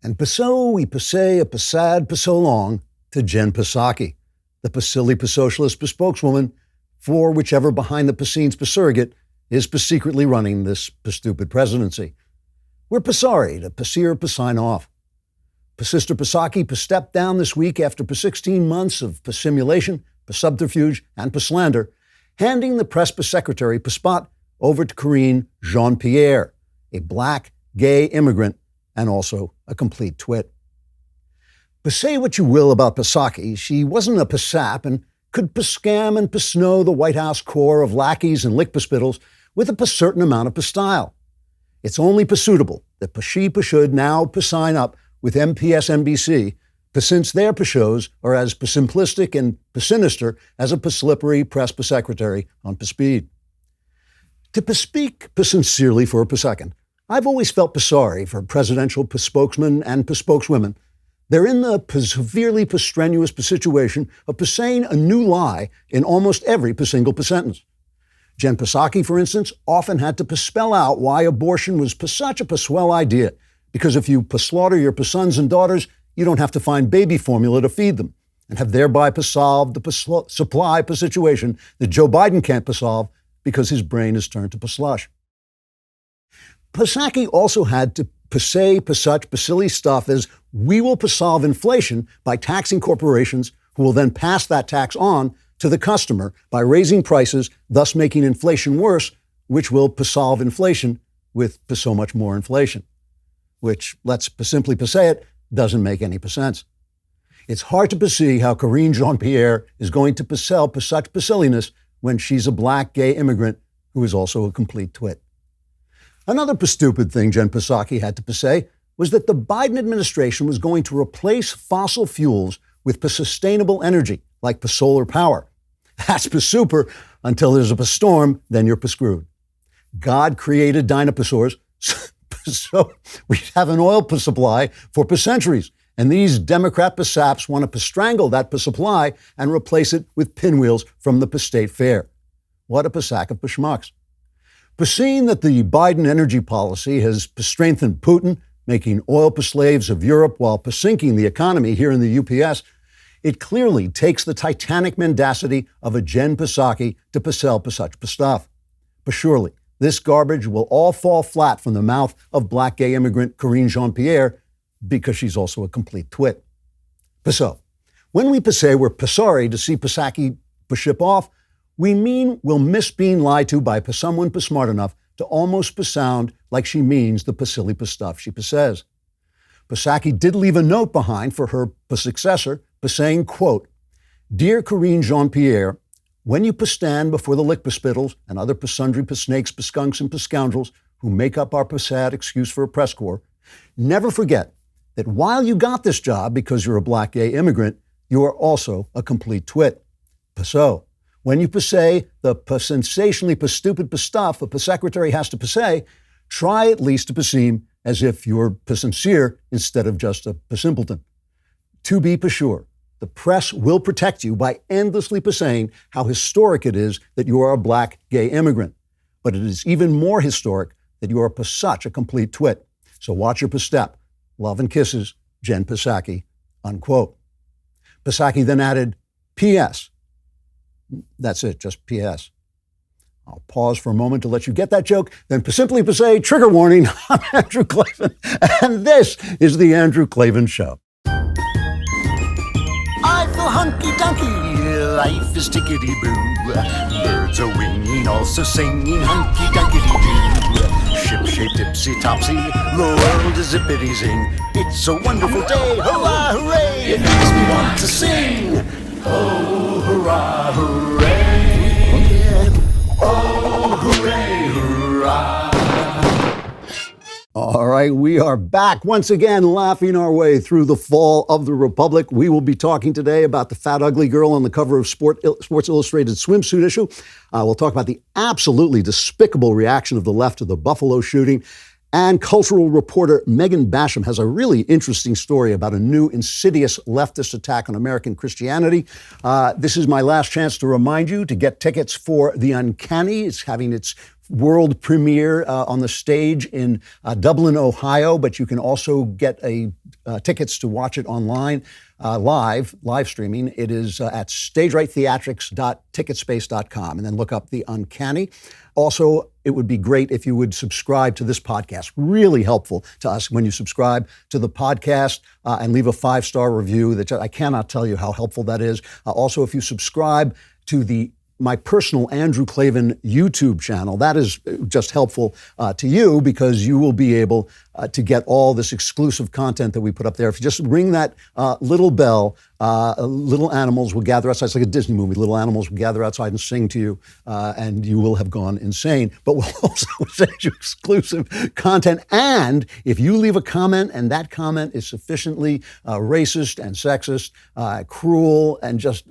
And paso y pasay a pasad paso long to Jen Psaki, the Pasili Socialist spokeswoman for whichever behind the scenes surrogate is secretly running this stupid presidency. We're sorry to pasir sign off. Sister Psaki stepped down this week after 16 months of simulation, subterfuge, and slander, handing the press secretary spot over to Karine Jean-Pierre, a black, gay immigrant and also a complete twit. But say what you will about Psaki, she wasn't a Psap and could scam and snow the White House corps of lackeys and lickspittles with a certain amount of style. It's only suitable that she should now sign up with MSNBC, since their shows are as simplistic and sinister as a slippery press secretary on speed. To speak sincerely for a second, I've always felt sorry for presidential spokesmen and spokeswomen. They're in the severely strenuous situation of saying a new lie in almost every single sentence. Jen Psaki, for instance, often had to spell out why abortion was such a swell idea, because if you slaughter your sons and daughters, you don't have to find baby formula to feed them, and have thereby solved the supply situation that Joe Biden can't solve because his brain is turned to slush. Psaki also had to say such silly stuff as, we will solve inflation by taxing corporations who will then pass that tax on to the customer by raising prices, thus making inflation worse, which will solve inflation with so much more inflation, which, let's simply say it, doesn't make any sense. It's hard to see how Karine Jean-Pierre is going to sell such silliness when she's a black gay immigrant who is also a complete twit. Another stupid thing Jen Psaki had to say was that the Biden administration was going to replace fossil fuels with sustainable energy, like solar power. That's super until there's a storm, then you're screwed. God created dinosaurs, so we have an oil supply for centuries. And these Democrat saps want to strangle that supply and replace it with pinwheels from the state fair. What a sack of schmucks. But seeing that the Biden energy policy has strengthened Putin, making oil slaves of Europe while sinking the economy here in the UPS, it clearly takes the titanic mendacity of a Jen Psaki to sell such stuff. But surely, this garbage will all fall flat from the mouth of black gay immigrant Karine Jean-Pierre because she's also a complete twit. So, when we say we're sorry to see Psaki ship off, we mean we'll miss being lied to by someone smart enough to almost sound like she means the silly stuff she says. Psaki did leave a note behind for her successor, saying, quote, "Dear Karine Jean-Pierre, when you stand before the lickspittles and other sundry snakes, skunks, and scoundrels who make up our sad excuse for a press corps, never forget that while you got this job because you're a black gay immigrant, you are also a complete twit. So, when you say the sensationally stupid stuff a secretary has to say, try at least to seem as if you're sincere instead of just a simpleton. To be sure, the press will protect you by endlessly saying how historic it is that you are a black gay immigrant. But it is even more historic that you are such a complete twit. So watch your step. Love and kisses, Jen Psaki," unquote. Psaki then added, "P.S. That's it, just P.S. I'll pause for a moment to let you get that joke, then simply say, trigger warning, I'm Andrew Klavan, and this is The Andrew Klavan Show. I feel hunky-dunky, life is tickety-boo. Birds are winging, also singing hunky-dunky-doo. Ship-shaped, tipsy-topsy, the world is zippity-zing. It's a wonderful day, hurrah, hooray, it makes me want to sing. Oh, hurrah, hooray, oh, hooray, hurrah. All right, we are back once again, laughing our way through the fall of the Republic. We will be talking today about the fat, ugly girl on the cover of Sports Illustrated swimsuit issue. We'll talk about the absolutely despicable reaction of the left to the Buffalo shooting. And cultural reporter Megan Basham has a really interesting story about a new insidious leftist attack on American Christianity. This is my last chance to remind you to get tickets for The Uncanny. It's having its world premiere on the stage in Dublin, Ohio, but you can also get a tickets to watch it online, live streaming, it is at stagerighttheatrics.ticketspace.com, and then look up The Uncanny. Also, it would be great if you would subscribe to this podcast. Really helpful to us when you subscribe to the podcast and leave a 5-star review. That I cannot tell you how helpful that is. Also, if you subscribe to my personal Andrew Klavan YouTube channel, that is just helpful to you because you will be able to get all this exclusive content that we put up there. If you just ring that little bell, little animals will gather outside. It's like a Disney movie. Little animals will gather outside and sing to you, and you will have gone insane. But we'll also send you exclusive content. And if you leave a comment and that comment is sufficiently racist and sexist, cruel, and just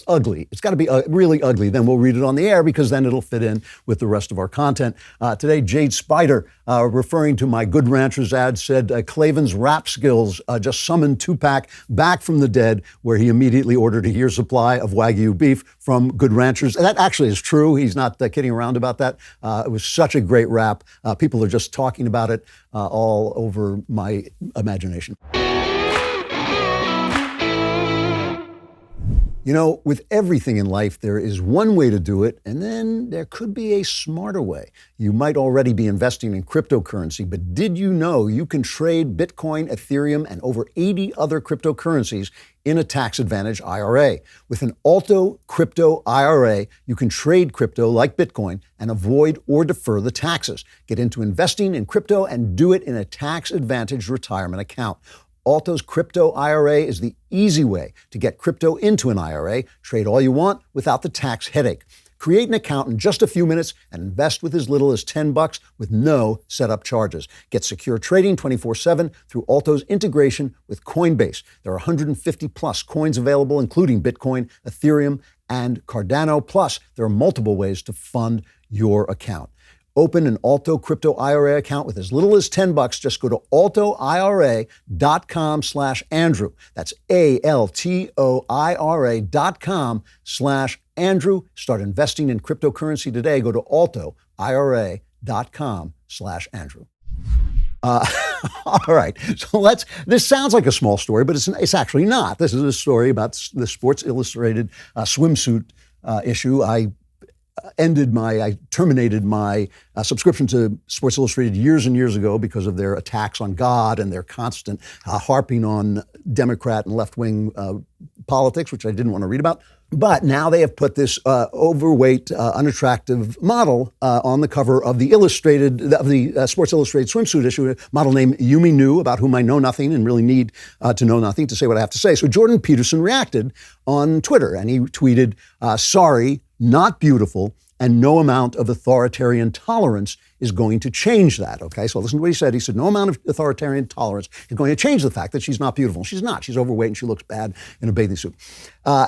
ugly, it's got to be really ugly, then we'll read it on the air because then it'll fit in with the rest of our content. Today, Jade Spider, referring to my Good Ranchers ad, said Klavan's rap skills just summoned Tupac back from the dead, where he immediately ordered a year's supply of Wagyu beef from Good Ranchers. And that actually is true. He's not kidding around about that. It was such a great rap. People are just talking about it all over my imagination. You know, with everything in life, there is one way to do it, and then there could be a smarter way. You might already be investing in cryptocurrency, but did you know you can trade Bitcoin, Ethereum, and over 80 other cryptocurrencies in a tax-advantaged IRA? With an Alto Crypto IRA, you can trade crypto like Bitcoin and avoid or defer the taxes. Get into investing in crypto and do it in a tax-advantaged retirement account. Alto's Crypto IRA is the easy way to get crypto into an IRA. Trade all you want without the tax headache. Create an account in just a few minutes and invest with as little as $10 with no setup charges. Get secure trading 24/7 through Alto's integration with Coinbase. There are 150 plus coins available, including Bitcoin, Ethereum, and Cardano. Plus, there are multiple ways to fund your account. Open an Alto Crypto IRA account with as little as $10. Just go to altoira.com/Andrew. That's ALTOIRA.com/Andrew. Start investing in cryptocurrency today. Go to altoira.com/Andrew. All right, so this sounds like a small story, but it's actually not. This is a story about the Sports Illustrated swimsuit issue. I terminated my subscription to Sports Illustrated years and years ago because of their attacks on God and their constant harping on Democrat and left-wing politics, which I didn't want to read about. But now they have put this overweight, unattractive model on the cover of the Sports Illustrated swimsuit issue, a model named Yumi Nu, about whom I know nothing and really need to know nothing to say what I have to say. So Jordan Peterson reacted on Twitter, and he tweeted, sorry, not beautiful, and no amount of authoritarian tolerance is going to change that, okay? So listen to what he said. He said, no amount of authoritarian tolerance is going to change the fact that she's not beautiful. She's not. She's overweight and she looks bad in a bathing suit.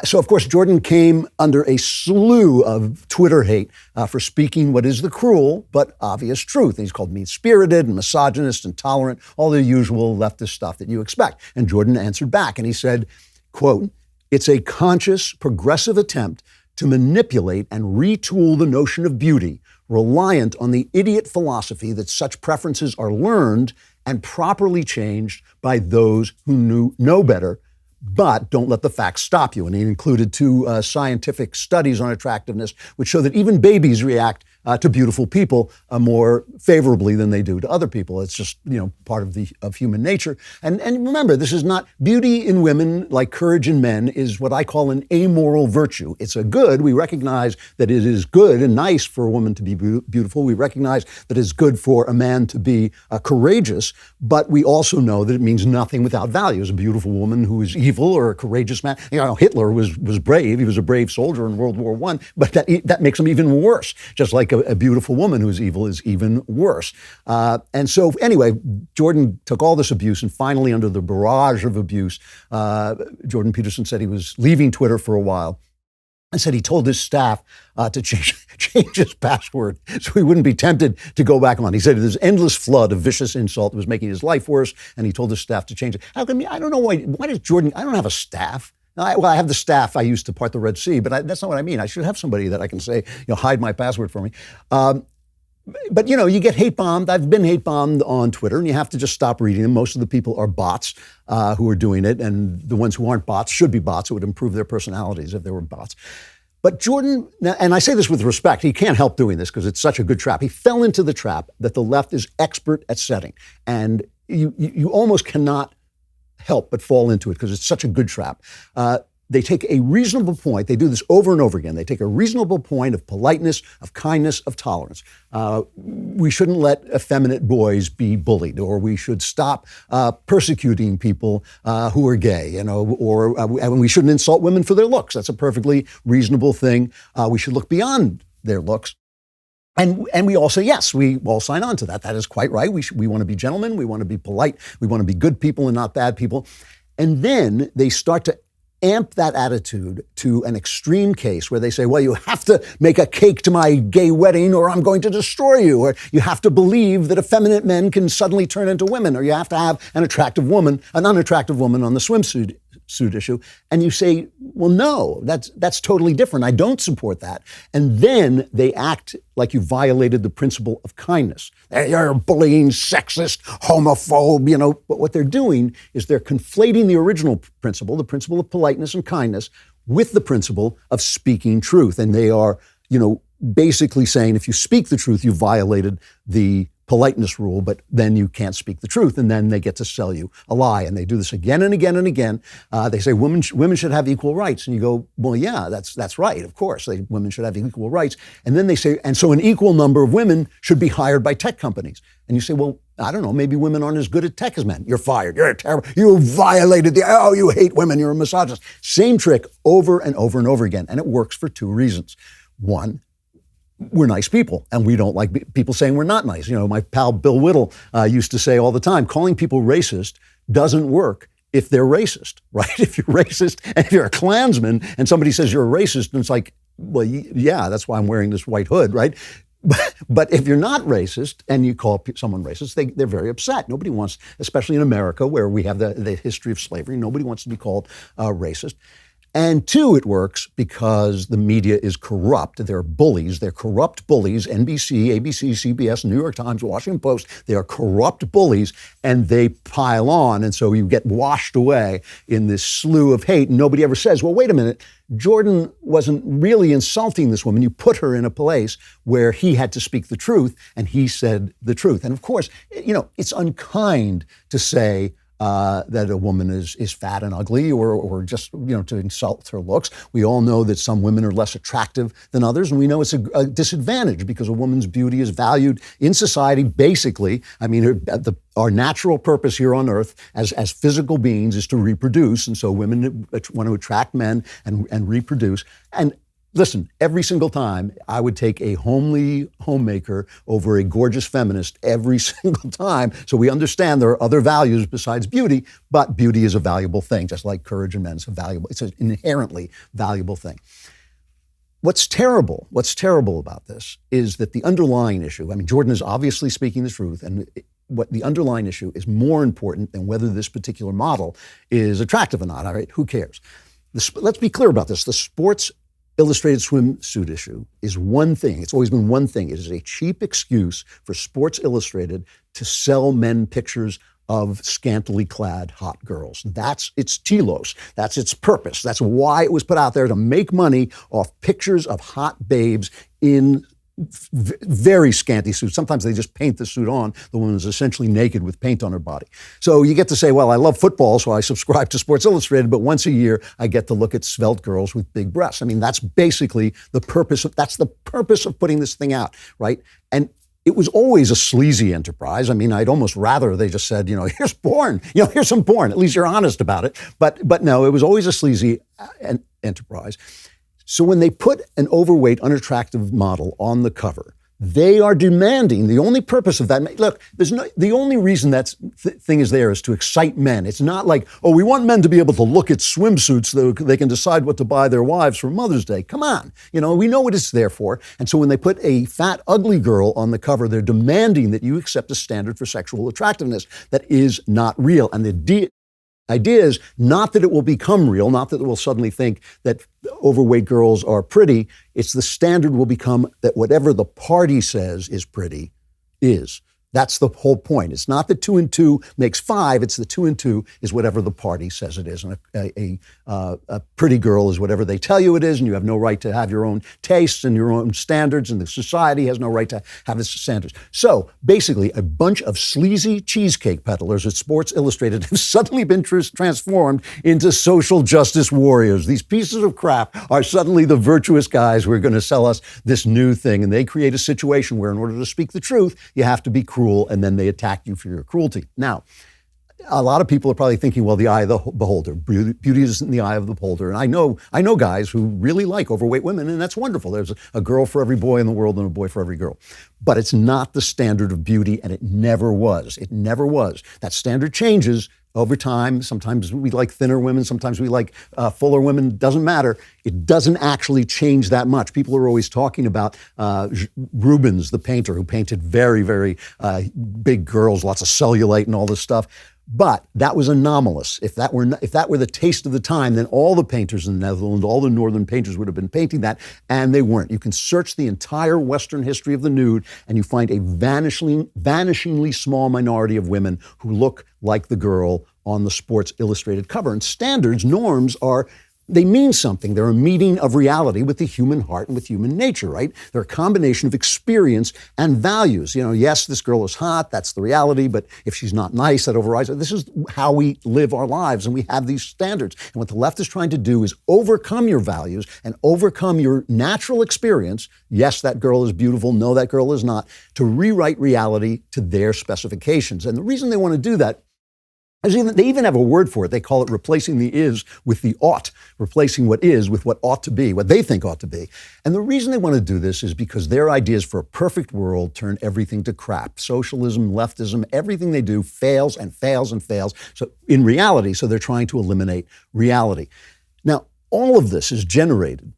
So, of course, Jordan came under a slew of Twitter hate for speaking what is the cruel but obvious truth. And he's called mean-spirited and misogynist, intolerant, all the usual leftist stuff that you expect. And Jordan answered back and he said, quote, it's a conscious, progressive attempt to manipulate and retool the notion of beauty, reliant on the idiot philosophy that such preferences are learned and properly changed by those who know better, but don't let the facts stop you. And he included 2 scientific studies on attractiveness, which show that even babies react to beautiful people more favorably than they do to other people. It's just, part of human nature. And remember, this is not beauty in women like courage in men is what I call an amoral virtue. It's a good. We recognize that it is good and nice for a woman to be beautiful. We recognize that it's good for a man to be courageous, but we also know that it means nothing without values. A beautiful woman who is evil or a courageous man. Hitler was brave. He was a brave soldier in World War I, but that makes him even worse. Just like a beautiful woman who's evil is even worse. And so anyway, Jordan took all this abuse, and finally, under the barrage of abuse, Jordan Peterson said he was leaving Twitter for a while. And said he told his staff to change his password so he wouldn't be tempted to go back on. He said there's endless flood of vicious insult that was making his life worse, and he told his staff to change it. I don't know why does Jordan, I don't have a staff. I have the staff I used to part the Red Sea, but that's not what I mean. I should have somebody that I can say, hide my password for me. But, you know, you get hate bombed. I've been hate bombed on Twitter, and you have to just stop reading them. Most of the people are bots who are doing it, and the ones who aren't bots should be bots. It would improve their personalities if they were bots. But Jordan, and I say this with respect, he can't help doing this because it's such a good trap. He fell into the trap that the left is expert at setting. And you almost cannot help but fall into it because it's such a good trap. They take a reasonable point. They do this over and over again. They take a reasonable point of politeness, of kindness, of tolerance. We shouldn't let effeminate boys be bullied, or we should stop persecuting people who are gay, you know, or and we shouldn't insult women for their looks. That's a perfectly reasonable thing. We should look beyond their looks. And we all say, yes, we all sign on to that. That is quite right. We want to be gentlemen. We want to be polite. We want to be good people and not bad people. And then they start to amp that attitude to an extreme case where they say, well, you have to make a cake to my gay wedding or I'm going to destroy you. Or you have to believe that effeminate men can suddenly turn into women. Or you have to have an unattractive woman on the swimsuit issue. And you say, well, no, that's totally different. I don't support that. And then they act like you violated the principle of kindness. You're a bullying, sexist, homophobe, you know. But what they're doing is they're conflating the original principle, the principle of politeness and kindness, with the principle of speaking truth. And they are, you know, basically saying if you speak the truth, you violated the politeness rule, but then you can't speak the truth, and then they get to sell you a lie. And they do this again and again and again. They say women should have equal rights, and you go, well, yeah, that's right, of course, women should have equal rights. And then they say, and so an equal number of women should be hired by tech companies. And you say, well, I don't know, maybe women aren't as good at tech as men. You're fired. You're a terrible. You violated you hate women. You're a misogynist. Same trick over and over and over again, and it works for two reasons. One, we're nice people, and we don't like people saying we're not nice. You know, my pal Bill Whittle used to say all the time, calling people racist doesn't work if they're racist, right? If you're racist, and if you're a Klansman, and somebody says you're a racist, and it's like, well, yeah, that's why I'm wearing this white hood, right? But if you're not racist and you call someone racist, they're very upset. Nobody wants, especially in America where we have the history of slavery, nobody wants to be called racist. And two, it works because the media is corrupt. They're bullies. They're corrupt bullies. NBC, ABC, CBS, New York Times, Washington Post, they are corrupt bullies, and they pile on. And so you get washed away in this slew of hate. And nobody ever says, well, wait a minute, Jordan wasn't really insulting this woman. You put her in a place where he had to speak the truth, and he said the truth. And of course, you know, it's unkind to say, that a woman is fat and ugly, or just, you know, to insult her looks. We all know that some women are less attractive than others, and we know it's a disadvantage because a woman's beauty is valued in society. Basically, I mean, our natural purpose here on Earth as physical beings is to reproduce, and so women want to attract men and reproduce. And listen, every single time I would take a homely homemaker over a gorgeous feminist every single time. So we understand there are other values besides beauty, but beauty is a valuable thing, just like courage in men is it's an inherently valuable thing. What's terrible about this is that the underlying issue, I mean, Jordan is obviously speaking the truth, and what the underlying issue is more important than whether this particular model is attractive or not. All right, who cares? Let's be clear about this. The Sports Illustrated swimsuit issue is one thing. It's always been one thing. It is a cheap excuse for Sports Illustrated to sell men pictures of scantily clad hot girls. That's its telos. That's its purpose. That's why it was put out there, to make money off pictures of hot babes in very scanty suits. Sometimes they just paint the suit on. The woman is essentially naked with paint on her body. So you get to say, well, I love football, so I subscribe to Sports Illustrated, but once a year I get to look at svelte girls with big breasts. I mean, that's basically the purpose of putting this thing out, right? And it was always a sleazy enterprise. I mean, I'd almost rather they just said, you know, here's porn, you know, here's some porn. At least you're honest about it. But no, it was always a sleazy enterprise. So when they put an overweight, unattractive model on the cover, they are demanding, the only purpose of that, look, the only reason that thing is there is to excite men. It's not like, oh, we want men to be able to look at swimsuits so they can decide what to buy their wives for Mother's Day. Come on, you know, we know what it's there for. And so when they put a fat, ugly girl on the cover, they're demanding that you accept a standard for sexual attractiveness that is not real. And idea is not that it will become real, not that it will suddenly think that overweight girls are pretty. It's the standard will become that whatever the party says is pretty is. That's the whole point. It's not that 2 and 2 makes 5. It's that 2 and 2 is whatever the party says it is. And a pretty girl is whatever they tell you it is, and you have no right to have your own tastes and your own standards, and the society has no right to have its standards. So basically, a bunch of sleazy cheesecake peddlers at Sports Illustrated have suddenly been transformed into social justice warriors. These pieces of crap are suddenly the virtuous guys who are going to sell us this new thing, and they create a situation where in order to speak the truth, you have to be cruel, and then they attack you for your cruelty. Now, a lot of people are probably thinking, well, the eye of the beholder. Beauty is in the eye of the beholder. And I know guys who really like overweight women, and that's wonderful. There's a girl for every boy in the world and a boy for every girl. But it's not the standard of beauty, and it never was. It never was. That standard changes over time. Sometimes we like thinner women. Sometimes we like fuller women. Doesn't matter. It doesn't actually change that much. People are always talking about Rubens, the painter, who painted very, very big girls, lots of cellulite and all this stuff. But that was anomalous. If that were the taste of the time, then all the painters in the Netherlands, all the northern painters would have been painting that, and they weren't. You can search the entire Western history of the nude, and you find a vanishingly small minority of women who look like the girl on the Sports Illustrated cover. And standards, norms they mean something. They're a meeting of reality with the human heart and with human nature, right? They're a combination of experience and values. You know, yes, this girl is hot, that's the reality, but if she's not nice, that overrides it. This is how we live our lives, and we have these standards. And what the left is trying to do is overcome your values and overcome your natural experience. Yes, that girl is beautiful. No, that girl is not. To rewrite reality to their specifications. And the reason they want to do that, they even have a word for it. They call it replacing the is with the ought, replacing what is with what ought to be, what they think ought to be. And the reason they want to do this is because their ideas for a perfect world turn everything to crap. Socialism, leftism, everything they do fails and fails and fails. So in reality, so they're trying to eliminate reality. Now, all of this is generated,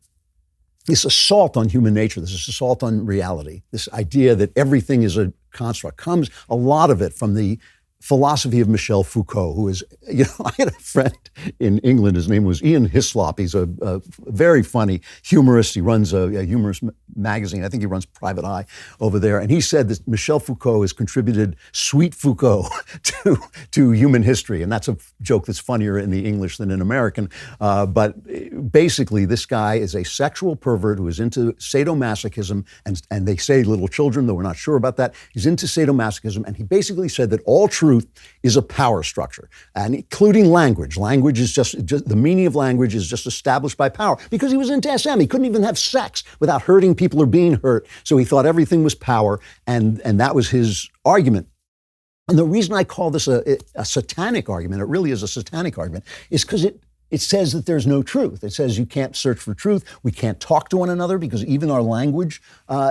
this assault on human nature, this assault on reality, this idea that everything is a construct, comes a lot of it from the philosophy of Michel Foucault, who is, I had a friend in England, his name was Ian Hislop. He's a very funny humorist. He runs a humorous magazine. I think he runs Private Eye over there. And he said that Michel Foucault has contributed Sweet Foucault to human history. And that's a joke that's funnier in the English than in American. But basically, this guy is a sexual pervert who is into sadomasochism. And they say little children, though we're not sure about that. He's into sadomasochism. And he basically said that all truth is a power structure, and including language. Language is just the meaning of language is just established by power, because he was into SM. He couldn't even have sex without hurting people or being hurt. So he thought everything was power, and that was his argument. And the reason I call this a satanic argument, it really is a satanic argument, is because it says that there's no truth. It says you can't search for truth. We can't talk to one another because even our language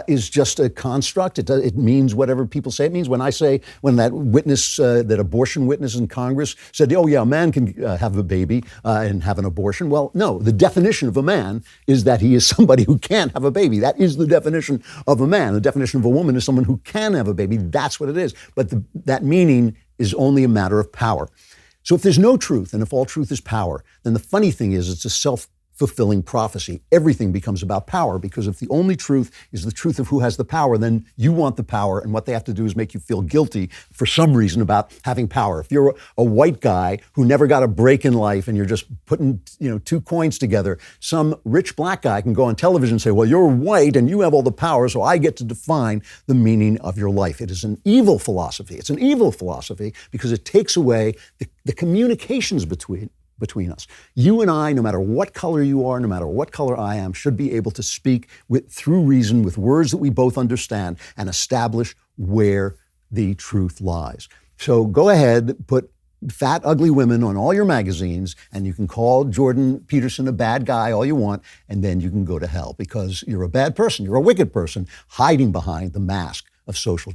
is just a construct. It means whatever people say it means. When that witness, that abortion witness in Congress said, oh yeah, a man can have a baby and have an abortion. Well, no, the definition of a man is that he is somebody who can't have a baby. That is the definition of a man. The definition of a woman is someone who can have a baby. That's what it is. But that meaning is only a matter of power. So if there's no truth, and if all truth is power, then the funny thing is it's a self-fulfilling prophecy. Everything becomes about power, because if the only truth is the truth of who has the power, then you want the power, and what they have to do is make you feel guilty for some reason about having power. If you're a white guy who never got a break in life and you're just putting two coins together, some rich black guy can go on television and say, well, you're white and you have all the power, so I get to define the meaning of your life. It is an evil philosophy. It's an evil philosophy because it takes away the communications between us. You and I, no matter what color you are, no matter what color I am, should be able to speak through reason, with words that we both understand, and establish where the truth lies. So go ahead, put fat, ugly women on all your magazines, and you can call Jordan Peterson a bad guy all you want, and then you can go to hell because you're a bad person. You're a wicked person hiding behind the mask of social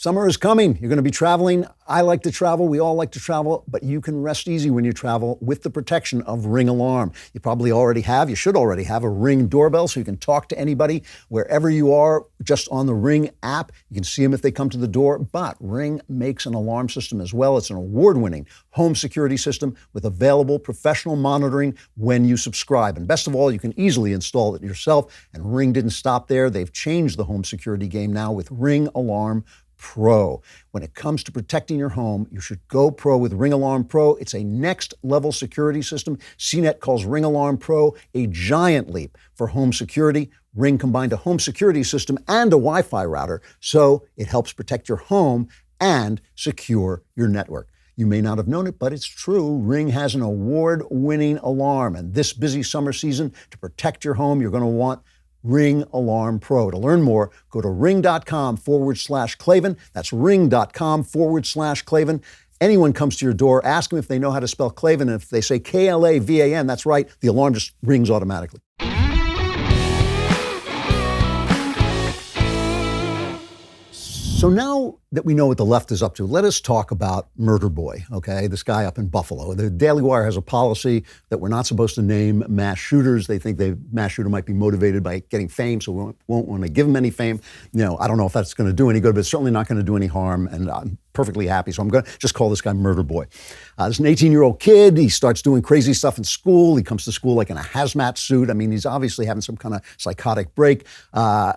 Summer is coming. You're going to be traveling. I like to travel. We all like to travel, but you can rest easy when you travel with the protection of Ring Alarm. You probably already have, you should already have a Ring doorbell so you can talk to anybody wherever you are just on the Ring app. You can see them if they come to the door, but Ring makes an alarm system as well. It's an award-winning home security system with available professional monitoring when you subscribe. And best of all, you can easily install it yourself. And Ring didn't stop there. They've changed the home security game now with Ring Alarm Pro. When it comes to protecting your home, you should go pro with Ring Alarm Pro. It's a next level security system. CNET calls Ring Alarm Pro a giant leap for home security. Ring combined a home security system and a Wi-Fi router, so it helps protect your home and secure your network. You may not have known it, but it's true. Ring has an award-winning alarm, and this busy summer season, to protect your home, you're going to want Ring Alarm Pro. To learn more, go to ring.com/Klavan. That's ring.com/Klavan. Anyone comes to your door, ask them if they know how to spell Klavan, and if they say Klavan, that's right, the alarm just rings automatically. So now that we know what the left is up to, let us talk about Murder Boy, okay? This guy up in Buffalo. The Daily Wire has a policy that we're not supposed to name mass shooters. They think the mass shooter might be motivated by getting fame, so we won't want to give him any fame. I don't know if that's going to do any good, but it's certainly not going to do any harm, and I'm perfectly happy. So I'm going to just call this guy Murder Boy. There's an 18-year-old kid. He starts doing crazy stuff in school. He comes to school like in a hazmat suit. I mean, he's obviously having some kind of psychotic break.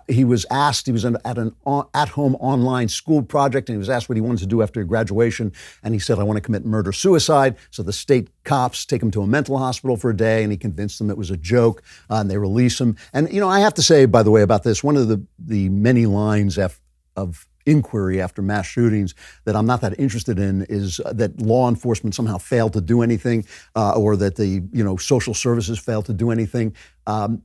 He was at an at-home online school project, and he was asked what he wanted to do after graduation. And he said, I want to commit murder-suicide. So the state cops take him to a mental hospital for a day, and he convinced them it was a joke, and they release him. And, I have to say, by the way, about this, one of the many lines of inquiry after mass shootings that I'm not that interested in is that law enforcement somehow failed to do anything, or that the social services failed to do anything. I'm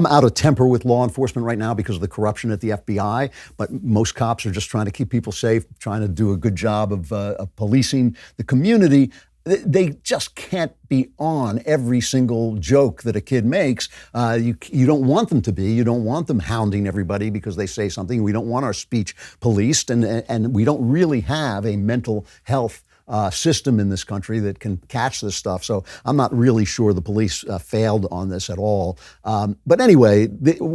out of temper with law enforcement right now because of the corruption at the FBI, but most cops are just trying to keep people safe, trying to do a good job of policing the community. They just can't be on every single joke that a kid makes. You don't want them to be. You don't want them hounding everybody because they say something. We don't want our speech policed, and we don't really have a mental health system in this country that can catch this stuff. So I'm not really sure the police failed on this at all. But anyway,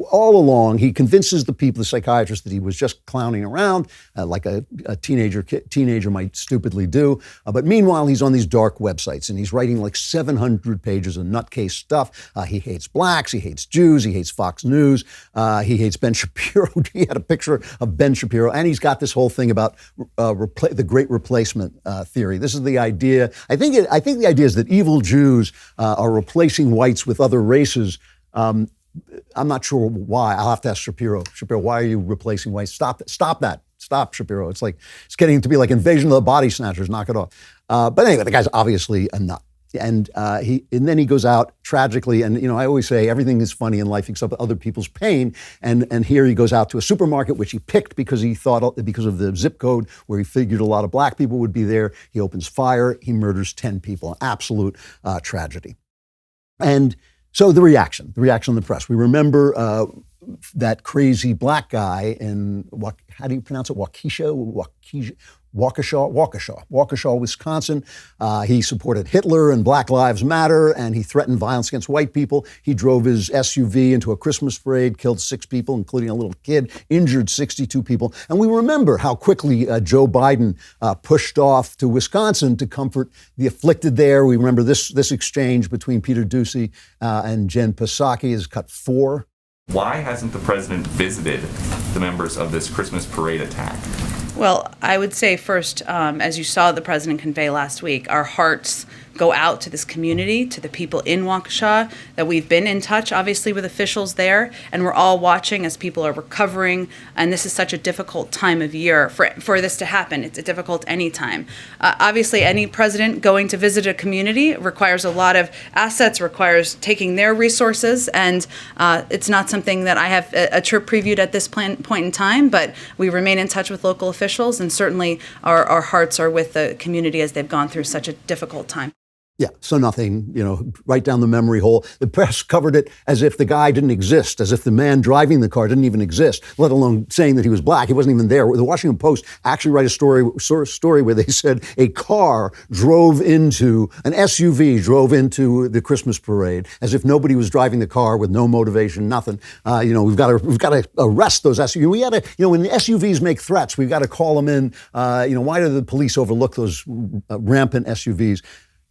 all along, he convinces the psychiatrist, that he was just clowning around like a teenager might stupidly do. But meanwhile, he's on these dark websites, and he's writing like 700 pages of nutcase stuff. He hates blacks, he hates Jews, he hates Fox News, he hates Ben Shapiro. He had a picture of Ben Shapiro, and he's got this whole thing about the Great Replacement theory. This is the idea. I think the idea is that evil Jews are replacing whites with other races. I'm not sure why. I'll have to ask Shapiro. Shapiro, why are you replacing whites? Stop that. Stop, Shapiro. It's getting to be like Invasion of the Body Snatchers. Knock it off. But anyway, the guy's obviously a nut. And then he goes out tragically, and I always say everything is funny in life except other people's pain. And here he goes out to a supermarket, which he picked because he thought, because of the zip code where he figured a lot of black people would be there. He opens fire. He murders 10 people. An absolute tragedy. And so the reaction of the press. We remember that crazy black guy in how do you pronounce it? Waukesha, Wisconsin. He supported Hitler and Black Lives Matter, and he threatened violence against white people. He drove his SUV into a Christmas parade, killed 6 people, including a little kid, injured 62 people. And we remember how quickly Joe Biden pushed off to Wisconsin to comfort the afflicted there. We remember this exchange between Peter Doocy and Jen Psaki is cut 4. Why hasn't the president visited the members of this Christmas parade attack? Well, I would say first, as you saw the president convey last week, our hearts go out to this community, to the people in Waukesha, that we've been in touch, obviously, with officials there, and we're all watching as people are recovering, and this is such a difficult time of year for this to happen. It's difficult any time. Obviously, any president going to visit a community requires a lot of assets, requires taking their resources, and it's not something that I have a trip previewed at this point in time, but we remain in touch with local officials, and certainly our hearts are with the community as they've gone through such a difficult time. Yeah, so nothing, right down the memory hole. The press covered it as if the guy didn't exist, as if the man driving the car didn't even exist, let alone saying that he was black. He wasn't even there. The Washington Post actually wrote a story where they said an SUV drove into the Christmas parade, as if nobody was driving the car with no motivation, nothing. We've got to arrest those SUVs. We got to, when the SUVs make threats, we've got to call them in. Why do the police overlook those rampant SUVs?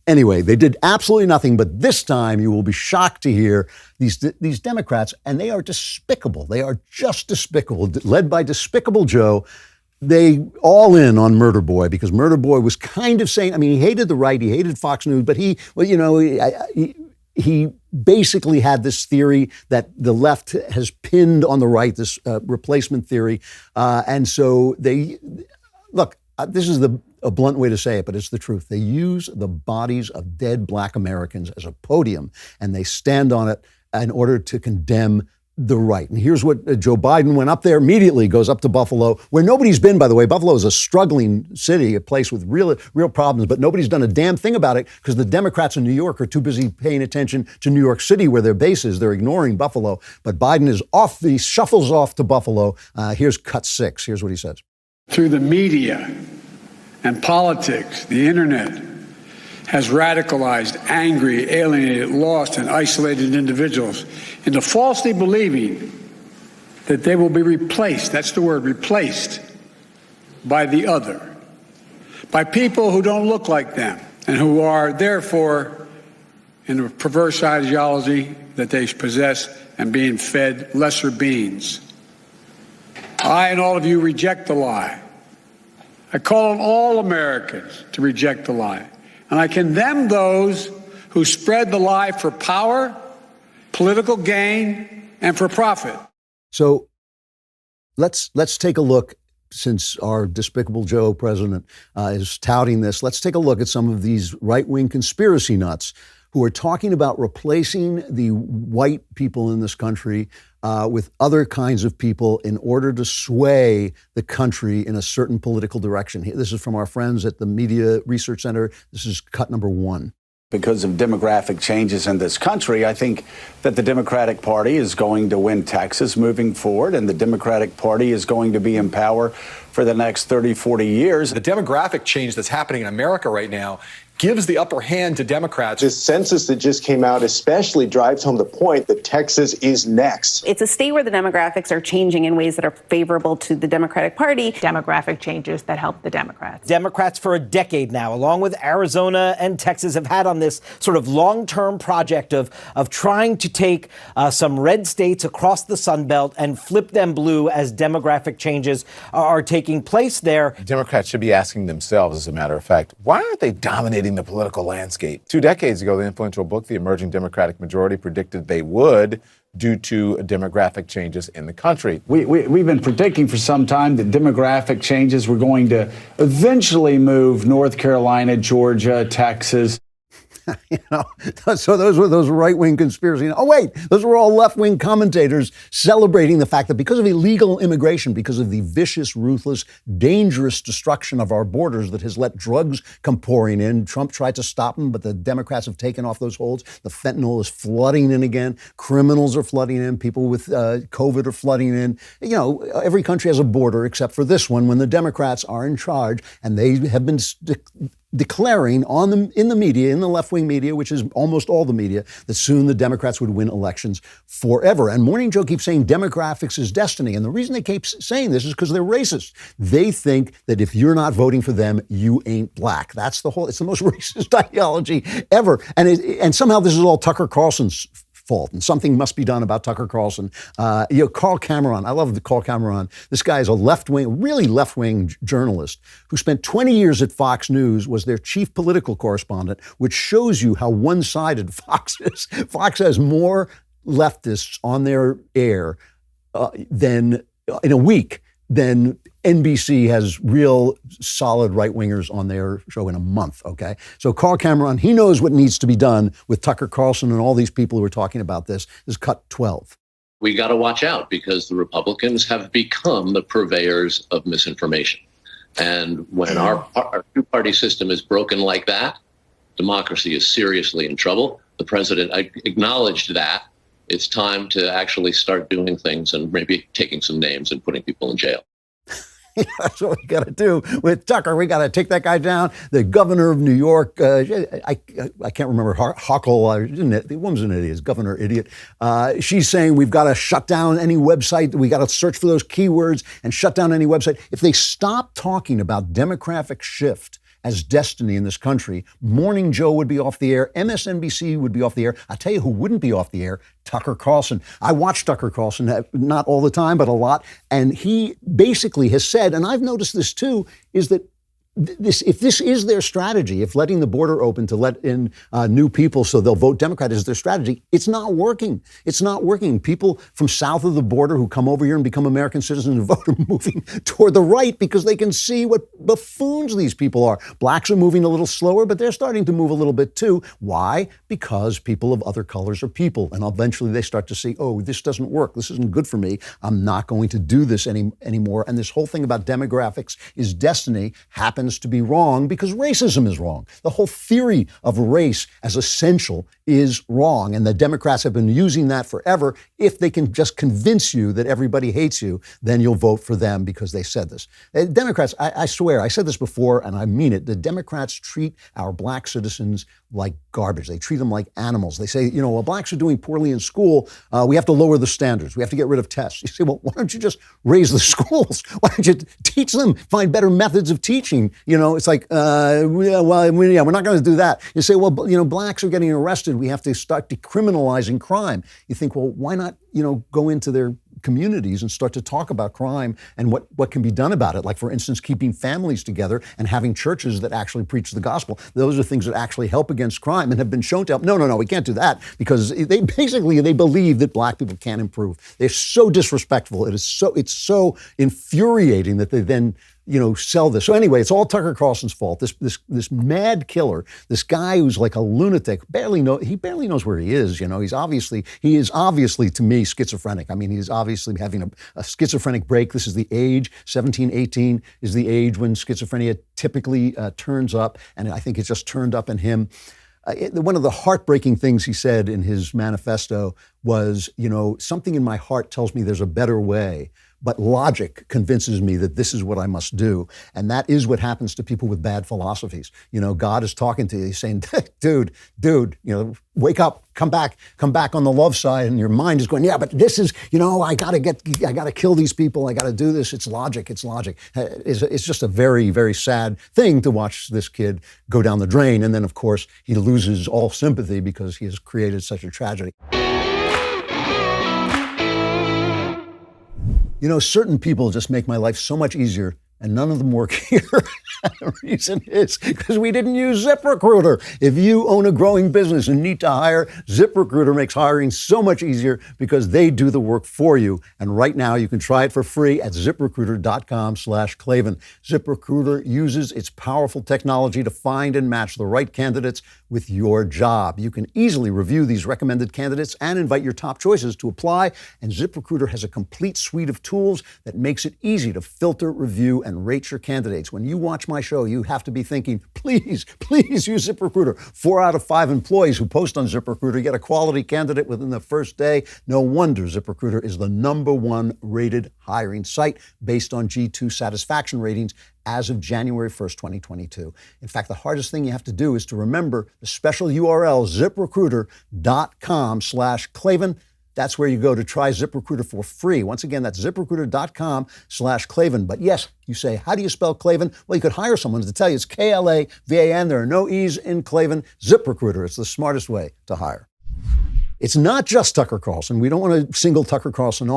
Anyway, they did absolutely nothing, but this time you will be shocked to hear these Democrats, and they are despicable. They are just despicable, led by Despicable Joe. They all in on Murder Boy, because Murder Boy was kind of saying, he hated the right, he hated Fox News, but he basically had this theory that the left has pinned on the right, this replacement theory. And so this is a blunt way to say it, but it's the truth. They use the bodies of dead black Americans as a podium, and they stand on it in order to condemn the right. And here's what Joe Biden went up there immediately, goes up to Buffalo, where nobody's been, by the way. Buffalo is a struggling city, a place with real problems, but nobody's done a damn thing about it because the Democrats in New York are too busy paying attention to New York City, where their base is. They're ignoring Buffalo. But Biden is off, he shuffles off to Buffalo. Here's cut 6. Here's what he says. Through the media and politics, the internet has radicalized, angry, alienated, lost, and isolated individuals into falsely believing that they will be replaced, that's the word, replaced, by the other, by people who don't look like them and who are therefore in a perverse ideology that they possess and being fed lesser beings. I and all of you reject the lie. I call on all Americans to reject the lie. And I condemn those who spread the lie for power, political gain, and for profit. So let's take a look, since our Despicable Joe president is touting this, let's take a look at some of these right-wing conspiracy nuts who are talking about replacing the white people in this country with other kinds of people in order to sway the country in a certain political direction. This is from our friends at the Media Research Center. This is cut number 1. Because of demographic changes in this country, I think that the Democratic Party is going to win Texas moving forward, and the Democratic Party is going to be in power for the next 30, 40 years. The demographic change that's happening in America right now gives the upper hand to Democrats. This census that just came out especially drives home the point that Texas is next. It's a state where the demographics are changing in ways that are favorable to the Democratic Party. Demographic changes that help the Democrats. Democrats for a decade now, along with Arizona and Texas, have had on this sort of long-term project of trying to take some red states across the Sun Belt and flip them blue as demographic changes are taking place there. Democrats should be asking themselves, as a matter of fact, why aren't they dominating the political landscape? 2 decades ago, the influential book, The Emerging Democratic Majority, predicted they would due to demographic changes in the country. We've been predicting for some time that demographic changes were going to eventually move North Carolina, Georgia, Texas. So those were those right-wing conspiracy. Oh, wait, those were all left-wing commentators celebrating the fact that because of illegal immigration, because of the vicious, ruthless, dangerous destruction of our borders that has let drugs come pouring in, Trump tried to stop them, but the Democrats have taken off those holds. The fentanyl is flooding in again. Criminals are flooding in. People with COVID are flooding in. Every country has a border except for this one when the Democrats are in charge, and they have been declaring in the media, in the left-wing media, which is almost all the media, that soon the Democrats would win elections forever. And Morning Joe keeps saying demographics is destiny. And the reason they keep saying this is because they're racist. They think that if you're not voting for them, you ain't black. It's the most racist ideology ever. And somehow this is all Tucker Carlson's fault, and something must be done about Tucker Carlson. Carl Cameron, I love Carl Cameron. This guy is a really left-wing journalist who spent 20 years at Fox News, was their chief political correspondent, which shows you how one-sided Fox is. Fox has more leftists on their air in a week than NBC has real solid right-wingers on their show in a month, okay? So Carl Cameron, he knows what needs to be done with Tucker Carlson and all these people who are talking about this. This is cut 12. We got to watch out because the Republicans have become the purveyors of misinformation. And when our two-party system is broken like that, democracy is seriously in trouble. The president acknowledged that. It's time to actually start doing things and maybe taking some names and putting people in jail. That's what we got to do with Tucker. We got to take that guy down. The governor of New York, I can't remember, Hochul, the woman's an idiot, governor idiot. She's saying we've got to shut down any website. We got to search for those keywords and shut down any website. If they stop talking about demographic shift as destiny in this country, Morning Joe would be off the air, MSNBC would be off the air. I'll tell you who wouldn't be off the air, Tucker Carlson. I watch Tucker Carlson, not all the time, but a lot, and he basically has said, and I've noticed this too, is that if this is their strategy, if letting the border open to let in new people so they'll vote Democrat is their strategy, it's not working. It's not working. People from south of the border who come over here and become American citizens and vote are moving toward the right because they can see what buffoons these people are. Blacks are moving a little slower, but they're starting to move a little bit too. Why? Because people of other colors are people. And eventually they start to see, oh, this doesn't work. This isn't good for me. I'm not going to do this anymore. And this whole thing about demographics is destiny happens to be wrong because racism is wrong. The whole theory of race as essential is wrong. And the Democrats have been using that forever. If they can just convince you that everybody hates you, then you'll vote for them because they said this. Democrats, I swear, I said this before and I mean it. The Democrats treat our black citizens like garbage. They treat them like animals. They say, you know, well, blacks are doing poorly in school. We have to lower the standards. We have to get rid of tests. You say, well, why don't you just raise the schools? Why don't you teach them, find better methods of teaching? You know, it's like, we're not going to do that. You say, well, you know, blacks are getting arrested. We have to start decriminalizing crime. You think, well, why not, you know, go into their communities and start to talk about crime and what can be done about it. Like, for instance, keeping families together and having churches that actually preach the gospel. Those are things that actually help against crime and have been shown to help. No, we can't do that because they believe that black people can't improve. They're so disrespectful. It's so infuriating that they then, you know, sell this. So anyway, it's all Tucker Carlson's fault. This mad killer, this guy who's like a lunatic, he barely knows where he is. You know, he is obviously to me schizophrenic. I mean, he's obviously having a schizophrenic break. This is the age, 17, 18 is the age when schizophrenia typically turns up. And I think it's just turned up in him. One of the heartbreaking things he said in his manifesto was, you know, something in my heart tells me there's a better way, but logic convinces me that this is what I must do. And that is what happens to people with bad philosophies. You know, God is talking to you, he's saying, dude, you know, wake up, come back on the love side. And your mind is going, yeah, but this is, you know, I gotta kill these people. I gotta do this. It's logic. It's just a very, very sad thing to watch this kid go down the drain. And then, of course, he loses all sympathy because he has created such a tragedy. You know, certain people just make my life so much easier, and none of them work here. The reason is because we didn't use ZipRecruiter. If you own a growing business and need to hire, ZipRecruiter makes hiring so much easier because they do the work for you. And right now you can try it for free at ZipRecruiter.com/Klavan. ZipRecruiter uses its powerful technology to find and match the right candidates with your job. You can easily review these recommended candidates and invite your top choices to apply. And ZipRecruiter has a complete suite of tools that makes it easy to filter, review, and rate your candidates. When you watch my show, you have to be thinking, please use ZipRecruiter. 4 out of 5 employees who post on ZipRecruiter get a quality candidate within the first day. No wonder ZipRecruiter is the #1 rated hiring site based on G2 satisfaction ratings as of January 1st, 2022. In fact, the hardest thing you have to do is to remember the special URL, ZipRecruiter.com/Klavan. That's where you go to try ZipRecruiter for free. Once again, that's ZipRecruiter.com/Klavan. But yes, you say, how do you spell Klavan? Well, you could hire someone to tell you it's Klavan. There are no E's in Klavan. ZipRecruiter, it's the smartest way to hire. It's not just Tucker Carlson. We don't want to single Tucker Carlson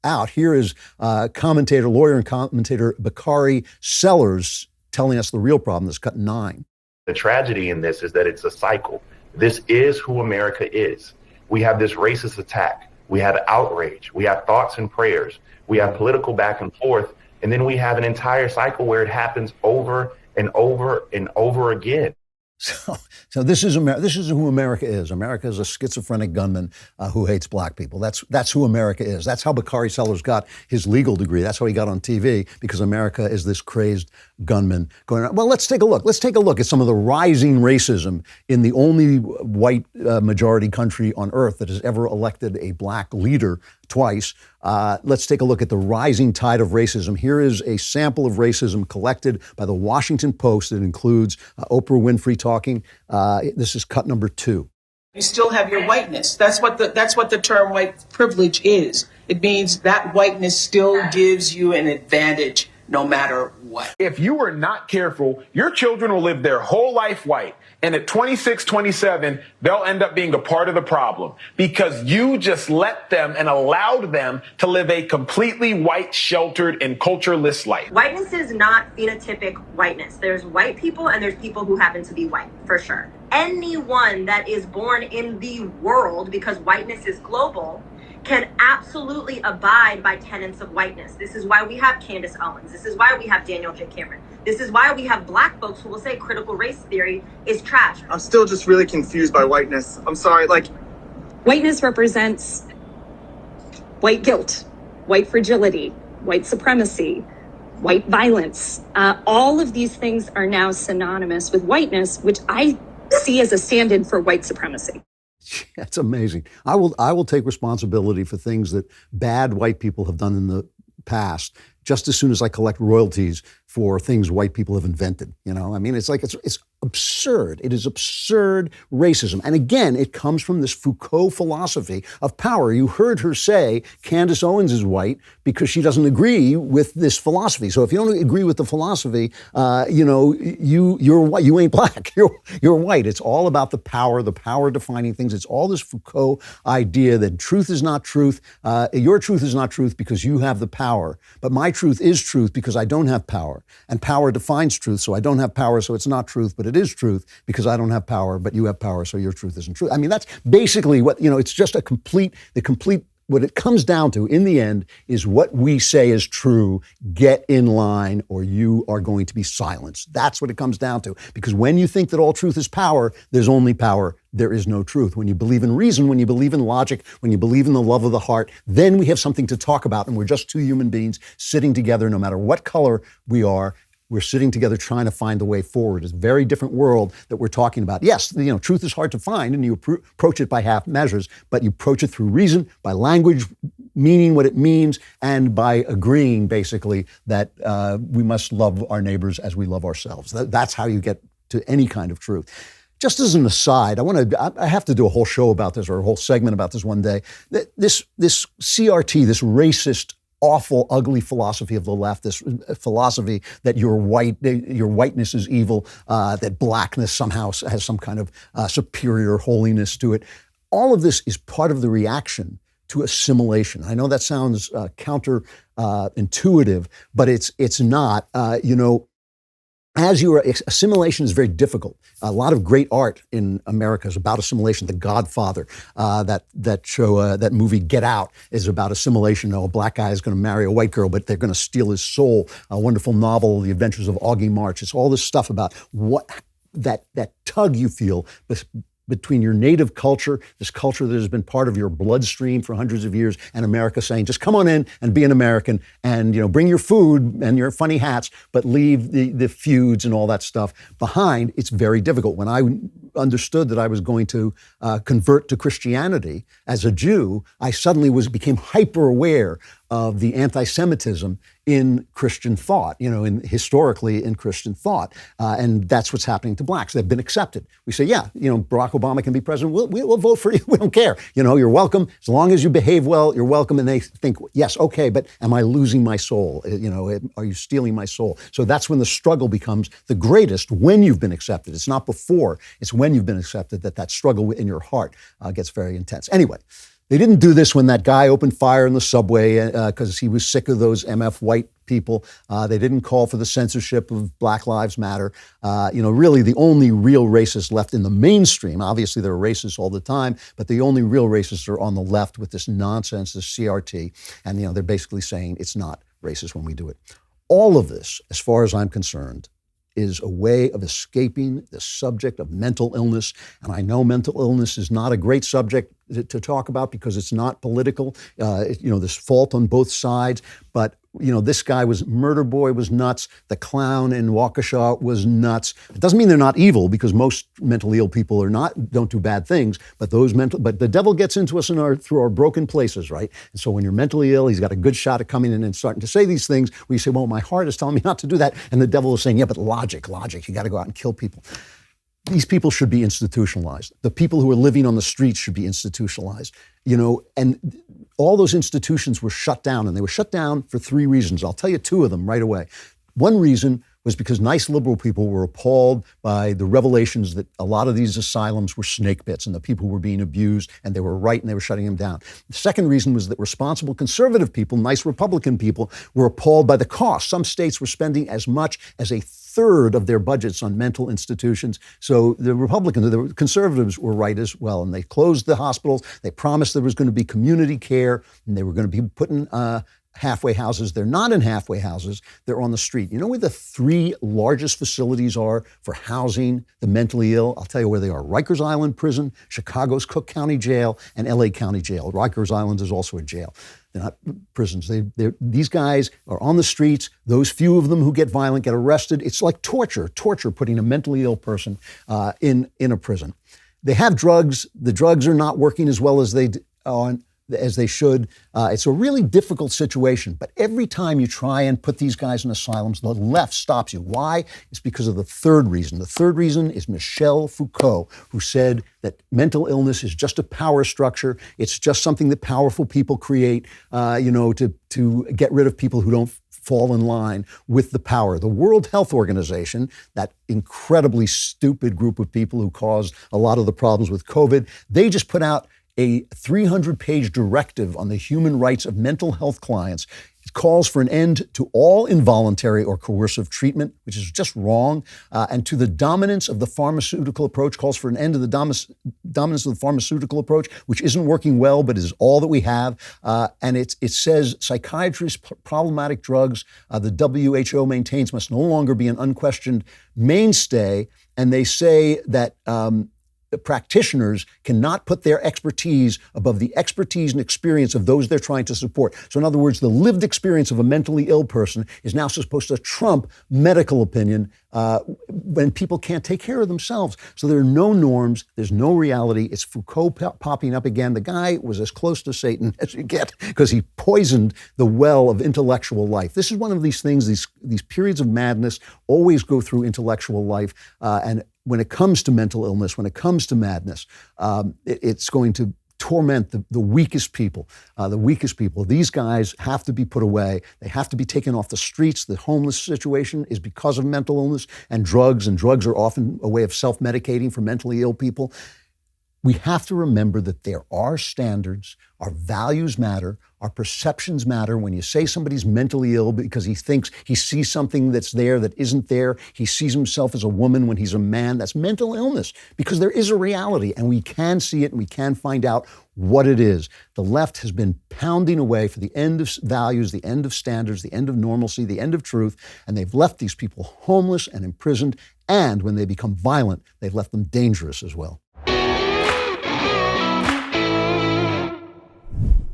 out. Here is lawyer and commentator Bakari Sellers telling us the real problem. That's cut 9. The tragedy in this is that it's a cycle. This is who America is. We have this racist attack. We have outrage. We have thoughts and prayers. We have political back and forth. And then we have an entire cycle where it happens over and over and over again. So this is who America is. America is a schizophrenic gunman who hates black people. That's who America is. That's how Bakari Sellers got his legal degree. That's how he got on TV, because America is this crazed gunman going around. Well, let's take a look. Let's take a look at some of the rising racism in the only white majority country on earth that has ever elected a black leader twice. Let's take a look at the rising tide of racism. Here is a sample of racism collected by the Washington Post that includes Oprah Winfrey talking. This is cut number 2. You still have your whiteness. That's what the term white privilege is. It means that whiteness still gives you an advantage no matter what. If you are not careful, your children will live their whole life white. And at 26, 27, they'll end up being a part of the problem because you just let them and allowed them to live a completely white, sheltered, and cultureless life. Whiteness is not phenotypic whiteness. There's white people and there's people who happen to be white, for sure. Anyone that is born in the world, because whiteness is global, can absolutely abide by tenets of whiteness. This is why we have Candace Owens. This is why we have Daniel J. Cameron. This is why we have black folks who will say critical race theory is trash. I'm still just really confused by whiteness. I'm sorry, Whiteness represents white guilt, white fragility, white supremacy, white violence. All of these things are now synonymous with whiteness, which I see as a stand-in for white supremacy. That's amazing. I will take responsibility for things that bad white people have done in the past just as soon as I collect royalties for things white people have invented. You know, I mean, it's absurd. It is absurd racism. And again, it comes from this Foucault philosophy of power. You heard her say Candace Owens is white because she doesn't agree with this philosophy. So if you don't agree with the philosophy, you're white. You ain't black. You're white. It's all about the power defining things. It's all this Foucault idea that truth is not truth. Your truth is not truth because you have the power. But my truth is truth because I don't have power. And power defines truth, so I don't have power, so it's not truth, but it is truth because I don't have power, but you have power, so your truth isn't truth. I mean, that's basically what, it's just what it comes down to in the end is what we say is true. Get in line or you are going to be silenced. That's what it comes down to. Because when you think that all truth is power, there's only power. There is no truth. When you believe in reason, when you believe in logic, when you believe in the love of the heart, then we have something to talk about. And we're just two human beings sitting together, no matter what color we are. We're sitting together trying to find the way forward. It's a very different world that we're talking about. Yes, truth is hard to find and you approach it by half measures, but you approach it through reason, by language, meaning what it means, and by agreeing basically that we must love our neighbors as we love ourselves. That's how you get to any kind of truth. Just as an aside, I have to do a whole show about this or a whole segment about this one day. This CRT, this racist, awful, ugly philosophy of the left, this philosophy that your whiteness is evil, that blackness somehow has some kind of superior holiness to it. All of this is part of the reaction to assimilation. I know that sounds counterintuitive, but it's not. Assimilation is very difficult. A lot of great art in America is about assimilation. The Godfather, that movie Get Out is about assimilation. A black guy is going to marry a white girl, but they're going to steal his soul. A wonderful novel, The Adventures of Augie March. It's all this stuff about what that tug you feel between your native culture, this culture that has been part of your bloodstream for hundreds of years, and America saying, just come on in and be an American and, bring your food and your funny hats, but leave the feuds and all that stuff behind. It's very difficult. When I understood that I was going to convert to Christianity as a Jew, I suddenly became hyper aware of the anti-Semitism in Christian thought, historically in Christian thought. And that's what's happening to blacks. They've been accepted. We say, Barack Obama can be president. We'll vote for you. We don't care. You're welcome. As long as you behave well, you're welcome. And they think, yes, okay, but am I losing my soul? Are you stealing my soul? So that's when the struggle becomes the greatest, when you've been accepted. It's not before. It's when you've been accepted that struggle in your heart gets very intense. Anyway, they didn't do this when that guy opened fire in the subway because he was sick of those MF white people. They didn't call for the censorship of Black Lives Matter. Really the only real racists left in the mainstream. Obviously, there are racists all the time, but the only real racists are on the left with this nonsense, this CRT. And, they're basically saying it's not racist when we do it. All of this, as far as I'm concerned, is a way of escaping the subject of mental illness. And I know mental illness is not a great subject to talk about because it's not political. There's fault on both sides. But, this guy Murder Boy was nuts. The clown in Waukesha was nuts. It doesn't mean they're not evil, because most mentally ill people don't do bad things. But but the devil gets into us through our broken places, right? And so when you're mentally ill, he's got a good shot at coming in and starting to say these things where you say, well, my heart is telling me not to do that. And the devil is saying, yeah, but logic, you got to go out and kill people. These people should be institutionalized. The people who are living on the streets should be institutionalized. And all those institutions were shut down, and they were shut down for 3 reasons. I'll tell you 2 of them right away. One reason was because nice liberal people were appalled by the revelations that a lot of these asylums were snake pits and the people were being abused, and they were right and they were shutting them down. The second reason was that responsible conservative people, nice Republican people, were appalled by the cost. Some states were spending as much as a third of their budgets on mental institutions. So the conservatives were right as well. And they closed the hospitals. They promised there was going to be community care, and they were going to be put in halfway houses. They're not in halfway houses. They're on the street. You know where the 3 largest facilities are for housing the mentally ill? I'll tell you where they are. Rikers Island Prison, Chicago's Cook County Jail, and LA County Jail. Rikers Island is also a jail. They're not prisons. These guys are on the streets. Those few of them who get violent get arrested. It's like torture putting a mentally ill person in a prison. They have drugs. The drugs are not working as well as they should. It's a really difficult situation. But every time you try and put these guys in asylums, the left stops you. Why? It's because of the third reason. The third reason is Michel Foucault, who said that mental illness is just a power structure. It's just something that powerful people create, to get rid of people who don't fall in line with the power. The World Health Organization, that incredibly stupid group of people who caused a lot of the problems with COVID, they just put out a 300-page directive on the human rights of mental health clients. It calls for an end to all involuntary or coercive treatment, which is just wrong, and to the dominance of the pharmaceutical approach, calls for an end to the dominance of the pharmaceutical approach, which isn't working well, but is all that we have. And it says psychiatrists, problematic drugs, the WHO maintains must no longer be an unquestioned mainstay. And they say that practitioners cannot put their expertise above the expertise and experience of those they're trying to support. So in other words, the lived experience of a mentally ill person is now supposed to trump medical opinion when people can't take care of themselves. So there are no norms, there's no reality. It's Foucault popping up again. The guy was as close to Satan as you get because he poisoned the well of intellectual life. This is one of these things, these periods of madness always go through intellectual life, and when it comes to mental illness, when it comes to madness, it's going to torment the weakest people. These guys have to be put away. They have to be taken off the streets. The homeless situation is because of mental illness and drugs are often a way of self-medicating for mentally ill people. We have to remember that there are standards, our values matter, our perceptions matter. When you say somebody's mentally ill because he thinks he sees something that's there that isn't there, he sees himself as a woman when he's a man, that's mental illness, because there is a reality and we can see it and we can find out what it is. The left has been pounding away for the end of values, the end of standards, the end of normalcy, the end of truth, and they've left these people homeless and imprisoned, and when they become violent, they've left them dangerous as well.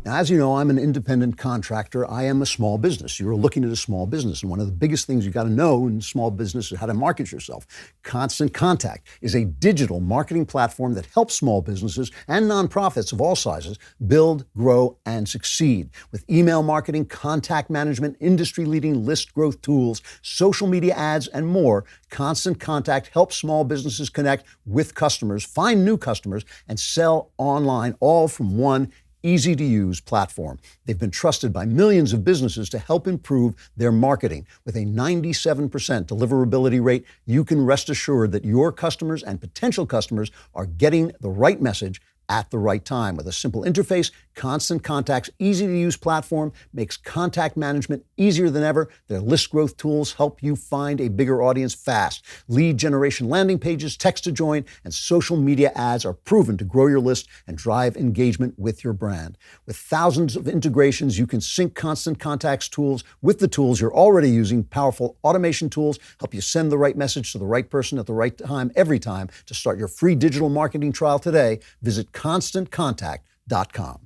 Now, as you know, I'm an independent contractor. I am a small business. You're looking at a small business. And one of the biggest things you got to know in small business is how to market yourself. Constant Contact is a digital marketing platform that helps small businesses and nonprofits of all sizes build, grow, and succeed. With email marketing, contact management, industry-leading list growth tools, social media ads, and more, Constant Contact helps small businesses connect with customers, find new customers, and sell online, all from one easy-to-use platform. They've been trusted by millions of businesses to help improve their marketing. With a 97% deliverability rate, you can rest assured that your customers and potential customers are getting the right message at the right time. With a simple interface, Constant Contact's easy-to-use platform makes contact management easier than ever. Their list growth tools help you find a bigger audience fast. Lead generation landing pages, text to join, and social media ads are proven to grow your list and drive engagement with your brand. With thousands of integrations, you can sync Constant Contact's tools with the tools you're already using. Powerful automation tools help you send the right message to the right person at the right time every time. To start your free digital marketing trial today, visit ConstantContact.com.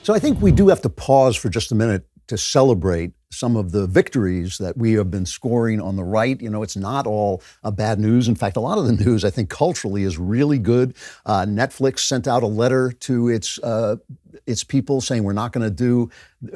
So I think we do have to pause for just a minute to celebrate some of the victories that we have been scoring on the right. You know, it's not all bad news. In fact, a lot of the news, I think, culturally is really good. Netflix sent out a letter to its people saying we're not going to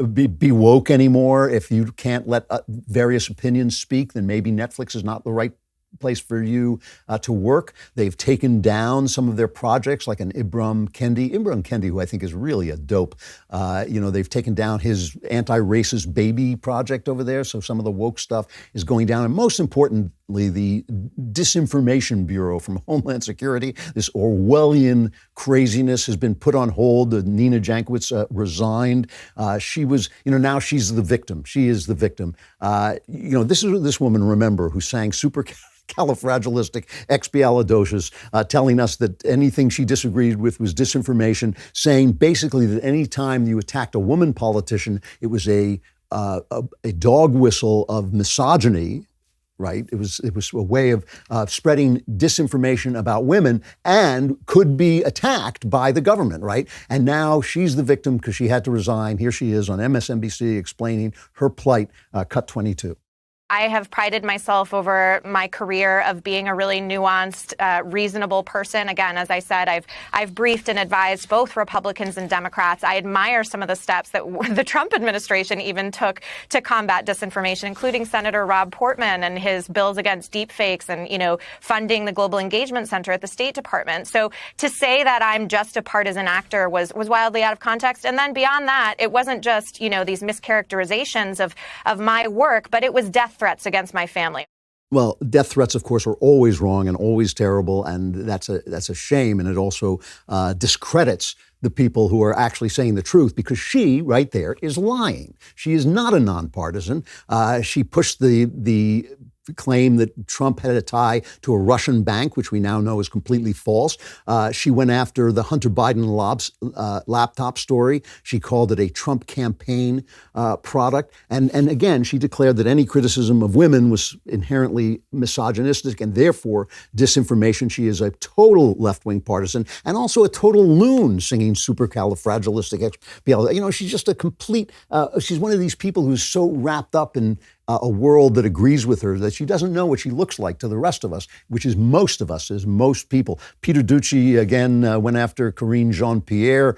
be woke anymore. If you can't let various opinions speak, then maybe Netflix is not the right place for you to work. They've taken down some of their projects, like an Ibram Kendi, who I think is really a dope. They've taken down his anti-racist baby project over there. So some of the woke stuff is going down. And most importantly, the Disinformation Bureau from Homeland Security, this Orwellian craziness has been put on hold. Nina Jankowicz resigned. She was, now she's the victim. She is the victim. This is this woman, remember, who sang supercalifragilisticexpialidocious, telling us that anything she disagreed with was disinformation, saying basically that any time you attacked a woman politician, it was a dog whistle of misogyny. Right? It was a way of spreading disinformation about women and could be attacked by the government, right? And now she's the victim because she had to resign. Here she is on MSNBC explaining her plight, cut 22. I have prided myself over my career of being a really nuanced, reasonable person. Again, as I said, I've briefed and advised both Republicans and Democrats. I admire some of the steps that the Trump administration even took to combat disinformation, including Senator Rob Portman and his bills against deepfakes and, funding the Global Engagement Center at the State Department. So to say that I'm just a partisan actor was wildly out of context. And then beyond that, it wasn't just, these mischaracterizations of my work, but it was death threats against my family. Well, death threats, of course, are always wrong and always terrible, and that's a shame, and it also discredits the people who are actually saying the truth, because she, right there, is lying. She is not a nonpartisan. She pushed the claim that Trump had a tie to a Russian bank, which we now know is completely false. She went after the Hunter Biden laptop story. She called it a Trump campaign product. And again, she declared that any criticism of women was inherently misogynistic and therefore disinformation. She is a total left-wing partisan and also a total loon singing supercalifragilisticexpialidocious. She's just a complete, she's one of these people who's so wrapped up in a world that agrees with her that she doesn't know what she looks like to the rest of us, which is most of us, is most people. Peter Ducey, again, went after Karine Jean-Pierre,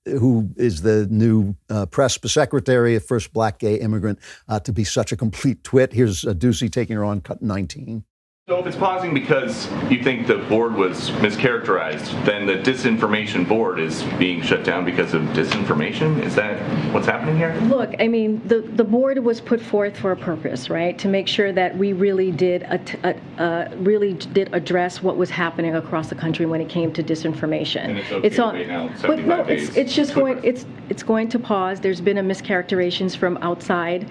who is the new press secretary, first black gay immigrant to be such a complete twit. Here's Ducey taking her on cut 19. So if it's pausing because you think the board was mischaracterized, then the disinformation board is being shut down because of disinformation? Is that what's happening here? Look, I mean, the board was put forth for a purpose, right? To make sure that we really did address what was happening across the country when it came to disinformation. And it's okay right now, 75 days. It's just it's going to pause. There's been a mischaracterizations from outside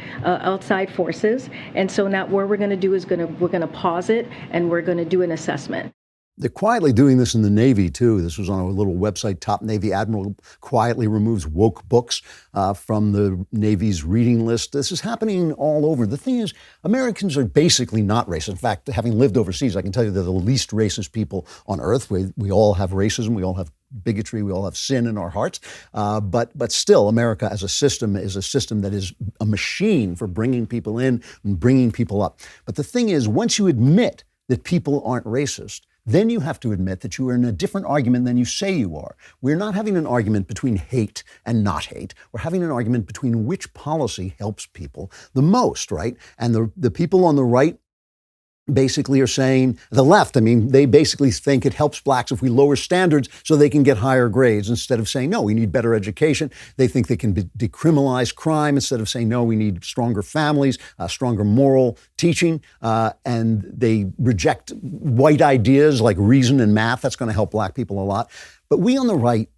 forces, and so now what we're going to do is we're going to pause it. And we're going to do an assessment. They're quietly doing this in the Navy, too. This was on a little website. Top Navy Admiral quietly removes woke books from the Navy's reading list. This is happening all over. The thing is, Americans are basically not racist. In fact, having lived overseas, I can tell you they're the least racist people on earth. We all have racism. We all have bigotry. We all have sin in our hearts. But still, America as a system is a system that is a machine for bringing people in and bringing people up. But the thing is, once you admit that people aren't racist, then you have to admit that you are in a different argument than you say you are. We're not having an argument between hate and not hate. We're having an argument between which policy helps people the most, right? And the people on the right, basically are saying, the left, I mean, they basically think it helps blacks if we lower standards so they can get higher grades, instead of saying, no, we need better education. They think they can decriminalize crime instead of saying, no, we need stronger families, stronger moral teaching. And they reject white ideas like reason and math. That's going to help black people a lot. But we on the right,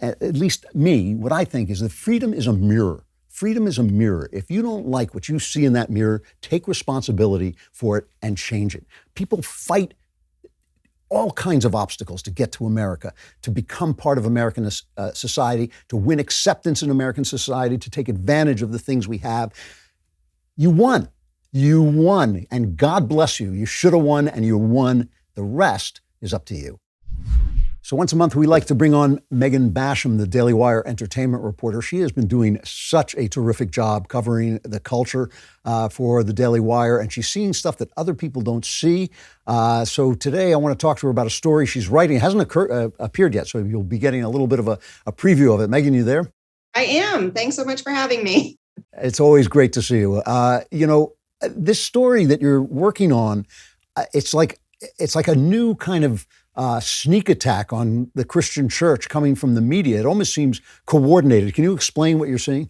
at least me, what I think is that freedom is a mirror. Freedom is a mirror. If you don't like what you see in that mirror, take responsibility for it and change it. People fight all kinds of obstacles to get to America, to become part of American society, to win acceptance in American society, to take advantage of the things we have. You won. You won. And God bless you. You should have won, and you won. The rest is up to you. So once a month, we like to bring on Megan Basham, the Daily Wire entertainment reporter. She has been doing such a terrific job covering the culture for the Daily Wire, and she's seeing stuff that other people don't see. So today, I want to talk to her about a story she's writing. It hasn't appeared yet, so you'll be getting a little bit of a preview of it. Megan, you there? I am. Thanks so much for having me. It's always great to see you. This story that you're working on, it's like a new kind of sneak attack on the Christian church coming from the media. It almost seems coordinated. Can you explain what you're seeing?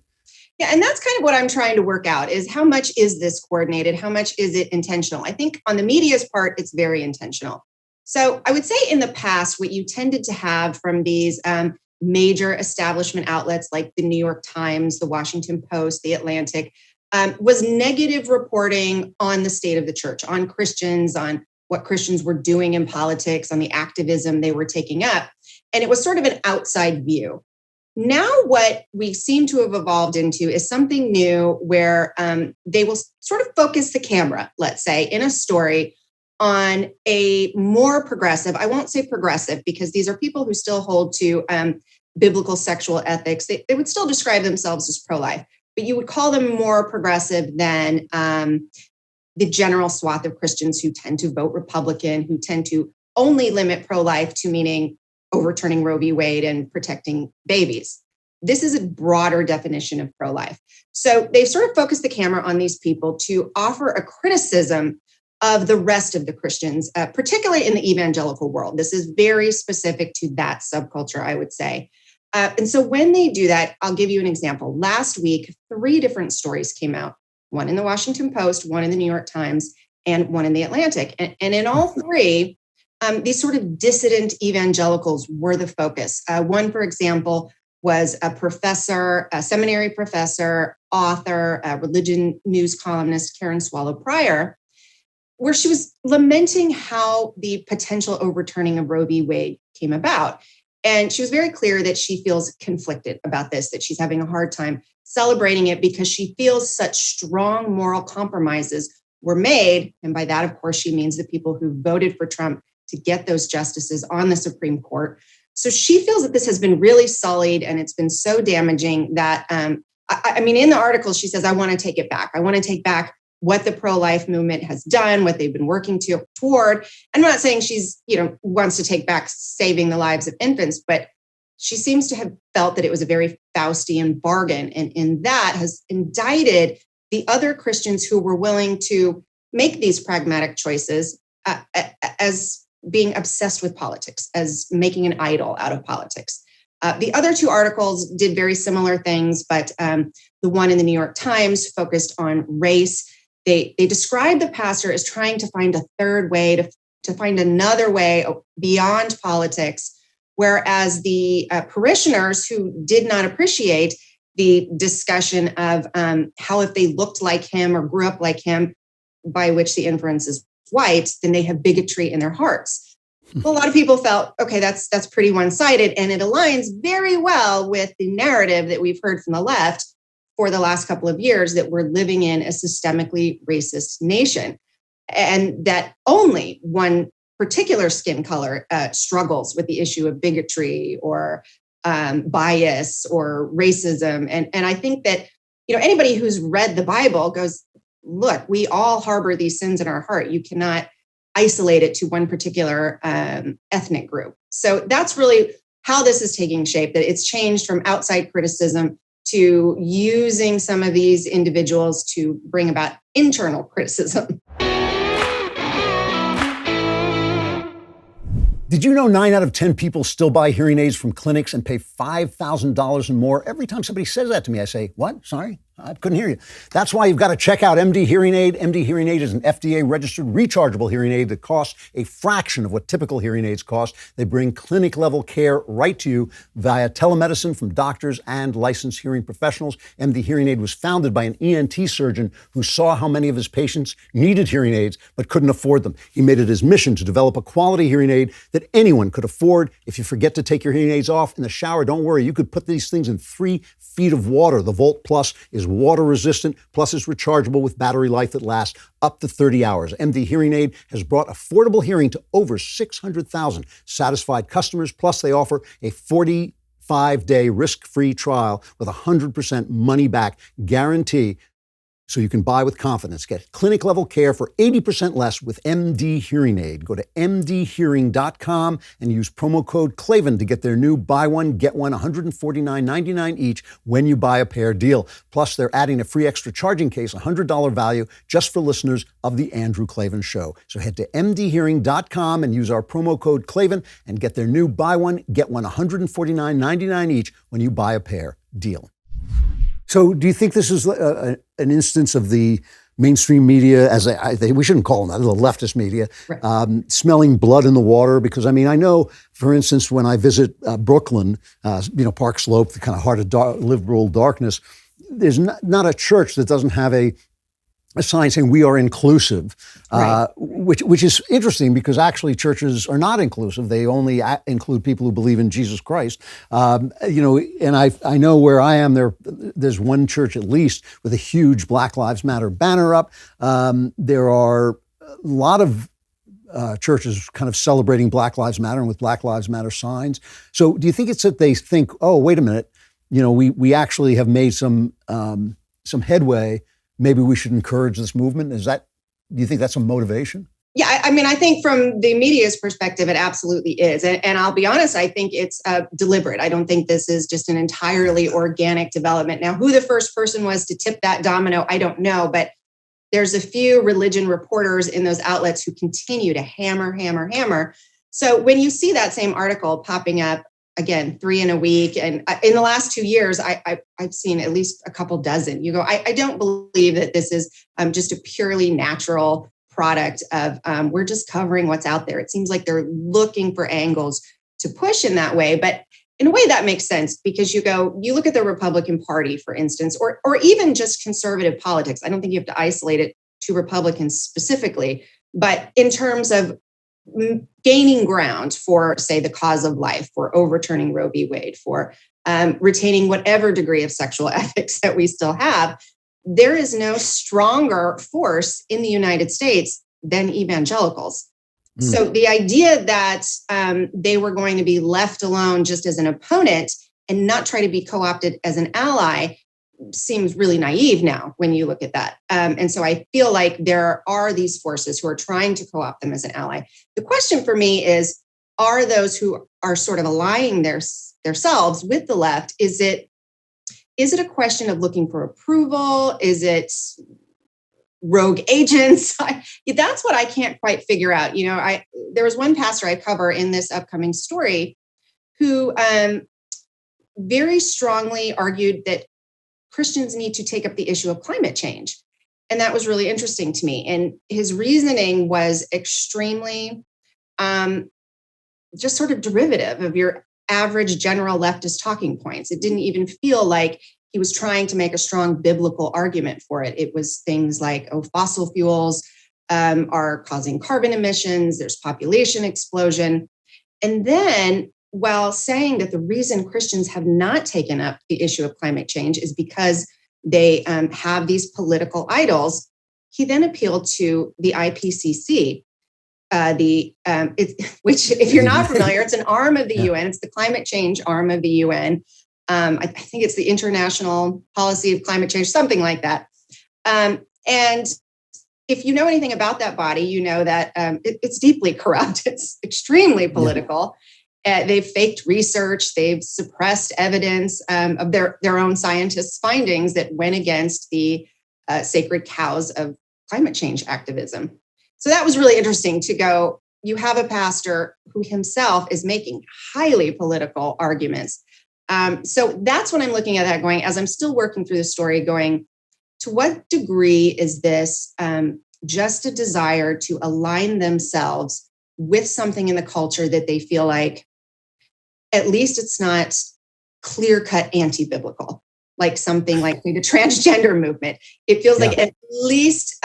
Yeah, and that's kind of what I'm trying to work out is how much is this coordinated? How much is it intentional? I think on the media's part, it's very intentional. So I would say in the past, what you tended to have from these major establishment outlets like the New York Times, the Washington Post, the Atlantic, was negative reporting on the state of the church, on Christians, on what Christians were doing in politics, on the activism they were taking up. And it was sort of an outside view. Now what we seem to have evolved into is something new where they will sort of focus the camera, let's say, in a story on a more progressive, I won't say progressive because these are people who still hold to biblical sexual ethics. They would still describe themselves as pro-life, but you would call them more progressive than the general swath of Christians who tend to vote Republican, who tend to only limit pro-life to meaning overturning Roe v. Wade and protecting babies. This is a broader definition of pro-life. So they've sort of focused the camera on these people to offer a criticism of the rest of the Christians, particularly in the evangelical world. This is very specific to that subculture, I would say. And so when they do that, I'll give you an example. Last week, 3 different stories came out. One in the Washington Post, one in the New York Times, and one in the Atlantic. And in all 3, these sort of dissident evangelicals were the focus. One, for example, was a professor, a seminary professor, author, religion news columnist, Karen Swallow Prior, where she was lamenting how the potential overturning of Roe v. Wade came about. And she was very clear that she feels conflicted about this, that she's having a hard time celebrating it because she feels such strong moral compromises were made. And by that, of course, she means the people who voted for Trump to get those justices on the Supreme Court. So she feels that this has been really sullied and it's been so damaging that, I mean, in the article, she says, I want to take it back. I want to take back what the pro-life movement has done, what they've been working toward. I'm not saying she's, wants to take back saving the lives of infants, but she seems to have felt that it was a very Faustian bargain. And in that has indicted the other Christians who were willing to make these pragmatic choices as being obsessed with politics, as making an idol out of politics. The other 2 articles did very similar things, but the one in the New York Times focused on race. They described the pastor as trying to find a third way, to find another way beyond politics, whereas the parishioners who did not appreciate the discussion of how if they looked like him or grew up like him, by which the inference is white, then they have bigotry in their hearts. Well, a lot of people felt, okay, that's pretty one-sided, and it aligns very well with the narrative that we've heard from the left for the last couple of years that we're living in a systemically racist nation, and that only one particular skin color struggles with the issue of bigotry or bias or racism. And I think that, anybody who's read the Bible goes, look, we all harbor these sins in our heart. You cannot isolate it to one particular ethnic group. So that's really how this is taking shape, that it's changed from outside criticism to using some of these individuals to bring about internal criticism. Did you know 9 out of 10 people still buy hearing aids from clinics and pay $5,000 and more? Every time somebody says that to me, I say, what? Sorry? I couldn't hear you. That's why you've got to check out MD Hearing Aid. MD Hearing Aid is an FDA-registered rechargeable hearing aid that costs a fraction of what typical hearing aids cost. They bring clinic-level care right to you via telemedicine from doctors and licensed hearing professionals. MD Hearing Aid was founded by an ENT surgeon who saw how many of his patients needed hearing aids but couldn't afford them. He made it his mission to develop a quality hearing aid that anyone could afford. If you forget to take your hearing aids off in the shower, don't worry. You could put these things in 3 feet of water. The Volt Plus is water resistant, plus is rechargeable with battery life that lasts up to 30 hours. MD Hearing Aid has brought affordable hearing to over 600,000 satisfied customers. Plus, they offer a 45-day risk-free trial with 100% money-back guarantee, so you can buy with confidence. Get clinic-level care for 80% less with MD Hearing Aid. Go to mdhearing.com and use promo code Klavan to get their new buy one, get one, $149.99 each when you buy a pair deal. Plus, they're adding a free extra charging case, $100 value, just for listeners of The Andrew Klavan Show. So head to mdhearing.com and use our promo code Klavan and get their new buy one, get one, $149.99 each when you buy a pair deal. So do you think this is an instance of the mainstream media, as we shouldn't call them that, the leftist media, right, smelling blood in the water? Because, I mean, I know, for instance, when I visit Brooklyn, Park Slope, the kind of heart of liberal darkness, there's not a church that doesn't have a sign saying we are inclusive, right, which is interesting because actually churches are not inclusive. They only include people who believe in Jesus Christ. And I know where I am, there's one church at least with a huge Black Lives Matter banner up. There are a lot of churches kind of celebrating Black Lives Matter and with Black Lives Matter signs. So do you think it's that they think, oh, wait a minute, we actually have made some headway, maybe we should encourage this movement? Do you think that's a motivation? Yeah, I mean, I think from the media's perspective, it absolutely is. And I'll be honest, I think it's deliberate. I don't think this is just an entirely organic development. Now, who the first person was to tip that domino, I don't know. But there's a few religion reporters in those outlets who continue to hammer. So when you see that same article popping up, again, 3 in a week. And in the last 2 years, I've seen at least a couple dozen. You go, I don't believe that this is just a purely natural product of we're just covering what's out there. It seems like they're looking for angles to push in that way. But in a way that makes sense because you look at the Republican Party, for instance, or even just conservative politics. I don't think you have to isolate it to Republicans specifically, but in terms of gaining ground for, say, the cause of life, for overturning Roe v. Wade, for retaining whatever degree of sexual ethics that we still have, there is no stronger force in the United States than evangelicals. So the idea that they were going to be left alone just as an opponent and not try to be co-opted as an ally seems really naive now when you look at that. And so I feel like there are these forces who are trying to co-opt them as an ally. The question for me is, are those who are sort of allying themselves with the left, is it a question of looking for approval? Is it rogue agents? That's what I can't quite figure out. There was one pastor I cover in this upcoming story who very strongly argued that Christians need to take up the issue of climate change. And that was really interesting to me. And his reasoning was extremely just sort of derivative of your average general leftist talking points. It didn't even feel like he was trying to make a strong biblical argument for it. It was things like, fossil fuels are causing carbon emissions, there's population explosion. And then, while saying that the reason Christians have not taken up the issue of climate change is because they have these political idols, he then appealed to the IPCC, which, if you're not familiar, it's an arm of the UN. It's the climate change arm of the UN. I think it's the International Policy of Climate Change, something like that. And if you know anything about that body, you know that it's deeply corrupt. It's extremely political. They've faked research. They've suppressed evidence of their own scientists' findings that went against the sacred cows of climate change activism. So that was really interesting to go, you have a pastor who himself is making highly political arguments. So that's when I'm looking at that going, as I'm still working through the story, going, to what degree is this just a desire to align themselves with something in the culture that they feel like, at least it's not clear-cut anti-biblical, like something like the transgender movement. It feels like at least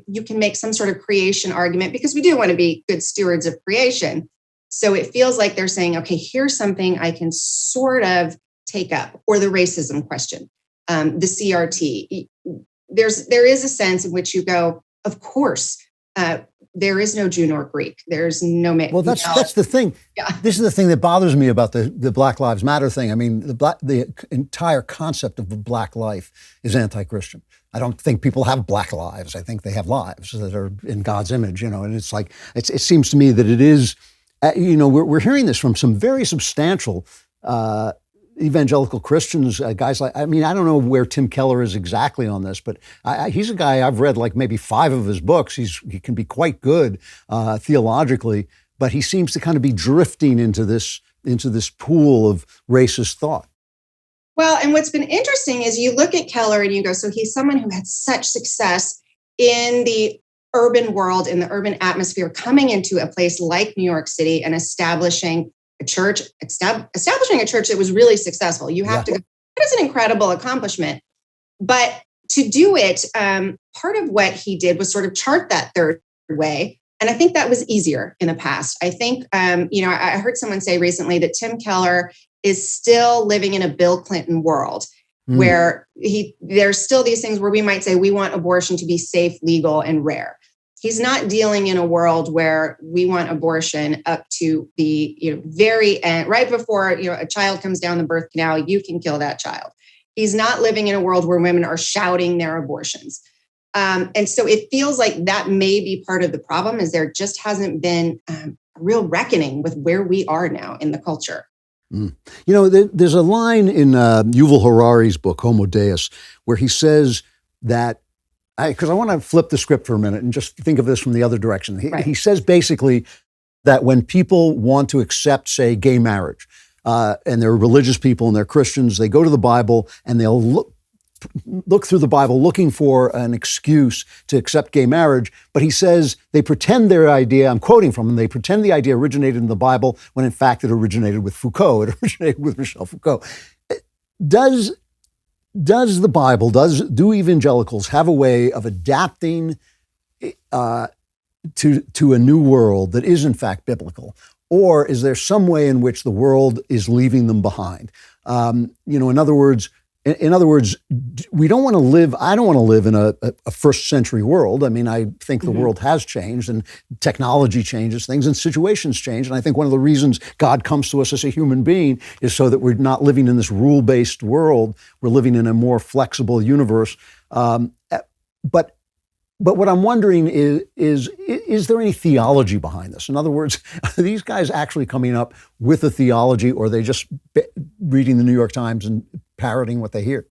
you can make some sort of creation argument, because we do want to be good stewards of creation. So it feels like they're saying, okay, here's something I can sort of take up, or the racism question, the CRT. There is a sense in which you go, of course, there is no Jew nor Greek. There's no. Well, that's the thing. Yeah. This is the thing that bothers me about the Black Lives Matter thing. I mean, the entire concept of a black life is anti-Christian. I don't think people have black lives. I think they have lives that are in God's image. And it's like it seems to me that it is. We're hearing this from some very substantial evangelical Christians, guys like, I mean, I don't know where Tim Keller is exactly on this, but he's a guy I've read like maybe 5 of his books. He can be quite good theologically, but he seems to kind of be drifting into this pool of racist thought. Well, and what's been interesting is you look at Keller and you go, so he's someone who had such success in the urban world, in the urban atmosphere, coming into a place like New York City and establishing a church that was really successful. You have to go, that is an incredible accomplishment. But to do it, part of what he did was sort of chart that third way. And I think that was easier in the past. I think, I heard someone say recently that Tim Keller is still living in a Bill Clinton world where there's still these things where we might say we want abortion to be safe, legal, and rare. He's not dealing in a world where we want abortion up to the very end, right before a child comes down the birth canal, you can kill that child. He's not living in a world where women are shouting their abortions. And so it feels like that may be part of the problem, is there just hasn't been a real reckoning with where we are now in the culture. There's a line in Yuval Harari's book, Homo Deus, where he says that, because I want to flip the script for a minute and just think of this from the other direction. He says basically that when people want to accept, say, gay marriage, and they're religious people and they're Christians, they go to the Bible and they'll look through the Bible looking for an excuse to accept gay marriage. But he says they pretend their idea, I'm quoting from him, they pretend the idea originated in the Bible when in fact it originated with Foucault, it originated with Michel Foucault. Does the Bible, do evangelicals have a way of adapting to a new world that is in fact biblical? Or is there some way in which the world is leaving them behind? In other words, we don't want to live, I don't want to live in a first century world. I mean, I think the world has changed and technology changes things and situations change. And I think one of the reasons God comes to us as a human being is so that we're not living in this rule-based world. We're living in a more flexible universe. But what I'm wondering is there any theology behind this? In other words, are these guys actually coming up with a theology, or are they just reading the New York Times and parroting what they hear?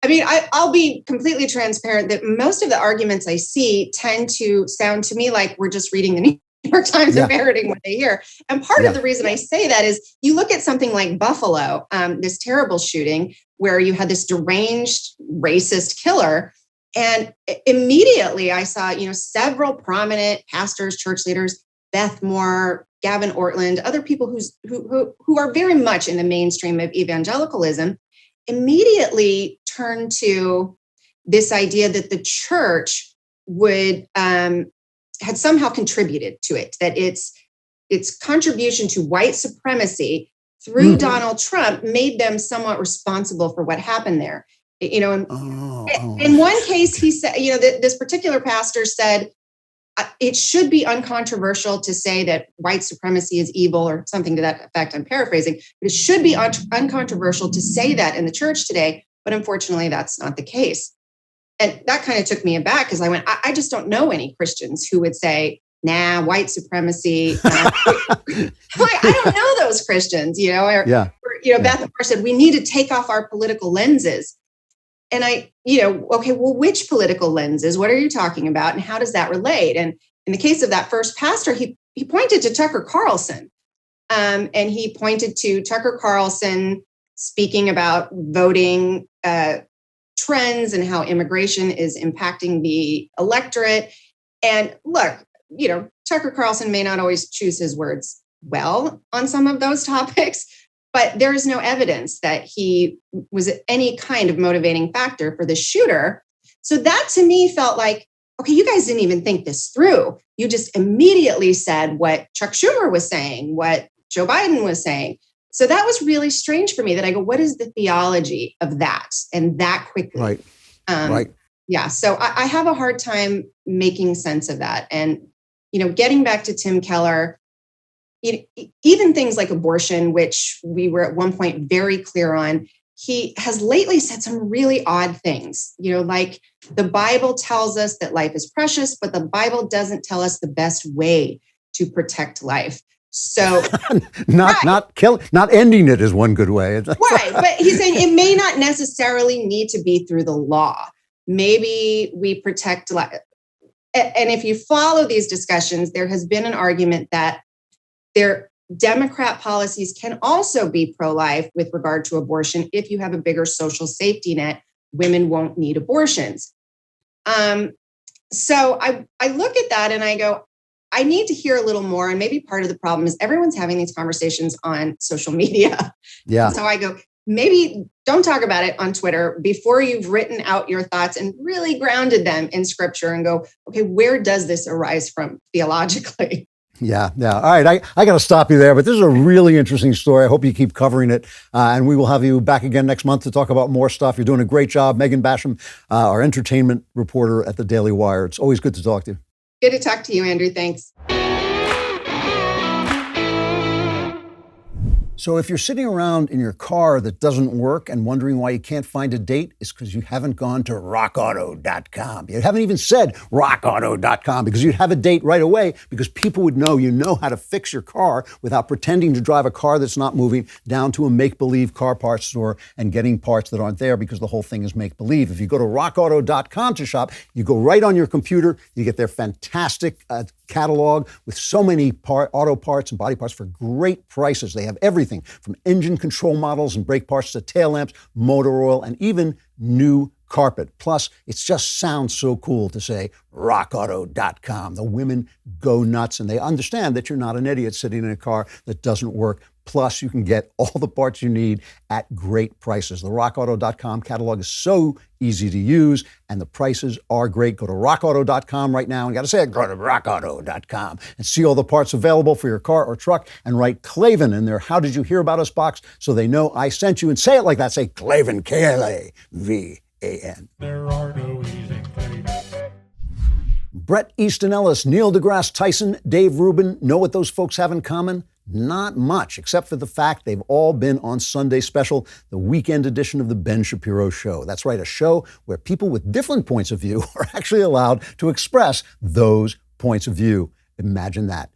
I mean, I'll be completely transparent that most of the arguments I see tend to sound to me like we're just reading the New York Times and parroting what they hear. And part of the reason I say that is you look at something like Buffalo, this terrible shooting where you had this deranged racist killer. And immediately I saw, several prominent pastors, church leaders, Beth Moore, Gavin Ortland, other people who are very much in the mainstream of evangelicalism, immediately turned to this idea that the church would had somehow contributed to it, that its contribution to white supremacy through Donald Trump made them somewhat responsible for what happened there. In one case, he said, this particular pastor said, it should be uncontroversial to say that white supremacy is evil or something to that effect. I'm paraphrasing, but it should be uncontroversial to say that in the church today. But unfortunately, that's not the case. And that kind of took me aback because I went, I just don't know any Christians who would say, nah, white supremacy. I don't know those Christians, Beth Moore said, we need to take off our political lenses. And okay, well, which political lenses? What are you talking about? And how does that relate? And in the case of that first pastor, he pointed to Tucker Carlson. And he pointed to Tucker Carlson speaking about voting trends and how immigration is impacting the electorate. And look, Tucker Carlson may not always choose his words well on some of those topics, but there is no evidence that he was any kind of motivating factor for the shooter. So that to me felt like, okay, you guys didn't even think this through. You just immediately said what Chuck Schumer was saying, what Joe Biden was saying. So that was really strange for me that I go, what is the theology of that? And that quickly. Right. Right. Yeah. So I have a hard time making sense of that. And, getting back to Tim Keller, even things like abortion, which we were at one point very clear on, he has lately said some really odd things, like the Bible tells us that life is precious, but the Bible doesn't tell us the best way to protect life. So not ending it is one good way. Right. But he's saying it may not necessarily need to be through the law. Maybe we protect life. And if you follow these discussions, there has been an argument that their Democrat policies can also be pro-life with regard to abortion. If you have a bigger social safety net, women won't need abortions. So I look at that and I go, I need to hear a little more. And maybe part of the problem is everyone's having these conversations on social media. Yeah. So I go, maybe don't talk about it on Twitter before you've written out your thoughts and really grounded them in scripture and go, okay, where does this arise from theologically? Yeah. All right. I got to stop you there, but this is a really interesting story. I hope you keep covering it. And we will have you back again next month to talk about more stuff. You're doing a great job. Megan Basham, our entertainment reporter at the Daily Wire. It's always good to talk to you. Good to talk to you, Andrew. Thanks. So if you're sitting around in your car that doesn't work and wondering why you can't find a date, it's because you haven't gone to RockAuto.com. You haven't even said RockAuto.com because you'd have a date right away because people would know you know how to fix your car without pretending to drive a car that's not moving down to a make-believe car parts store and getting parts that aren't there because the whole thing is make-believe. If you go to RockAuto.com to shop, you go right on your computer, you get their fantastic catalog with so many auto parts and body parts for great prices. They have everything from engine control models and brake parts to tail lamps, motor oil, and even new carpet. Plus, it just sounds so cool to say rockauto.com. The women go nuts and they understand that you're not an idiot sitting in a car that doesn't work. Plus, you can get all the parts you need at great prices. The rockauto.com catalog is so easy to use and the prices are great. Go to rockauto.com right now. And got to say it, go to rockauto.com and see all the parts available for your car or truck and write Klavan in their How Did You Hear About Us box so they know I sent you and say it like that. Say Klavan, K-L-A-V-A-N. There are no easy things. Bret Easton Ellis, Neil deGrasse Tyson, Dave Rubin, know what those folks have in common? Not much, except for the fact they've all been on Sunday Special, the weekend edition of the Ben Shapiro Show. That's right, a show where people with different points of view are actually allowed to express those points of view. Imagine that.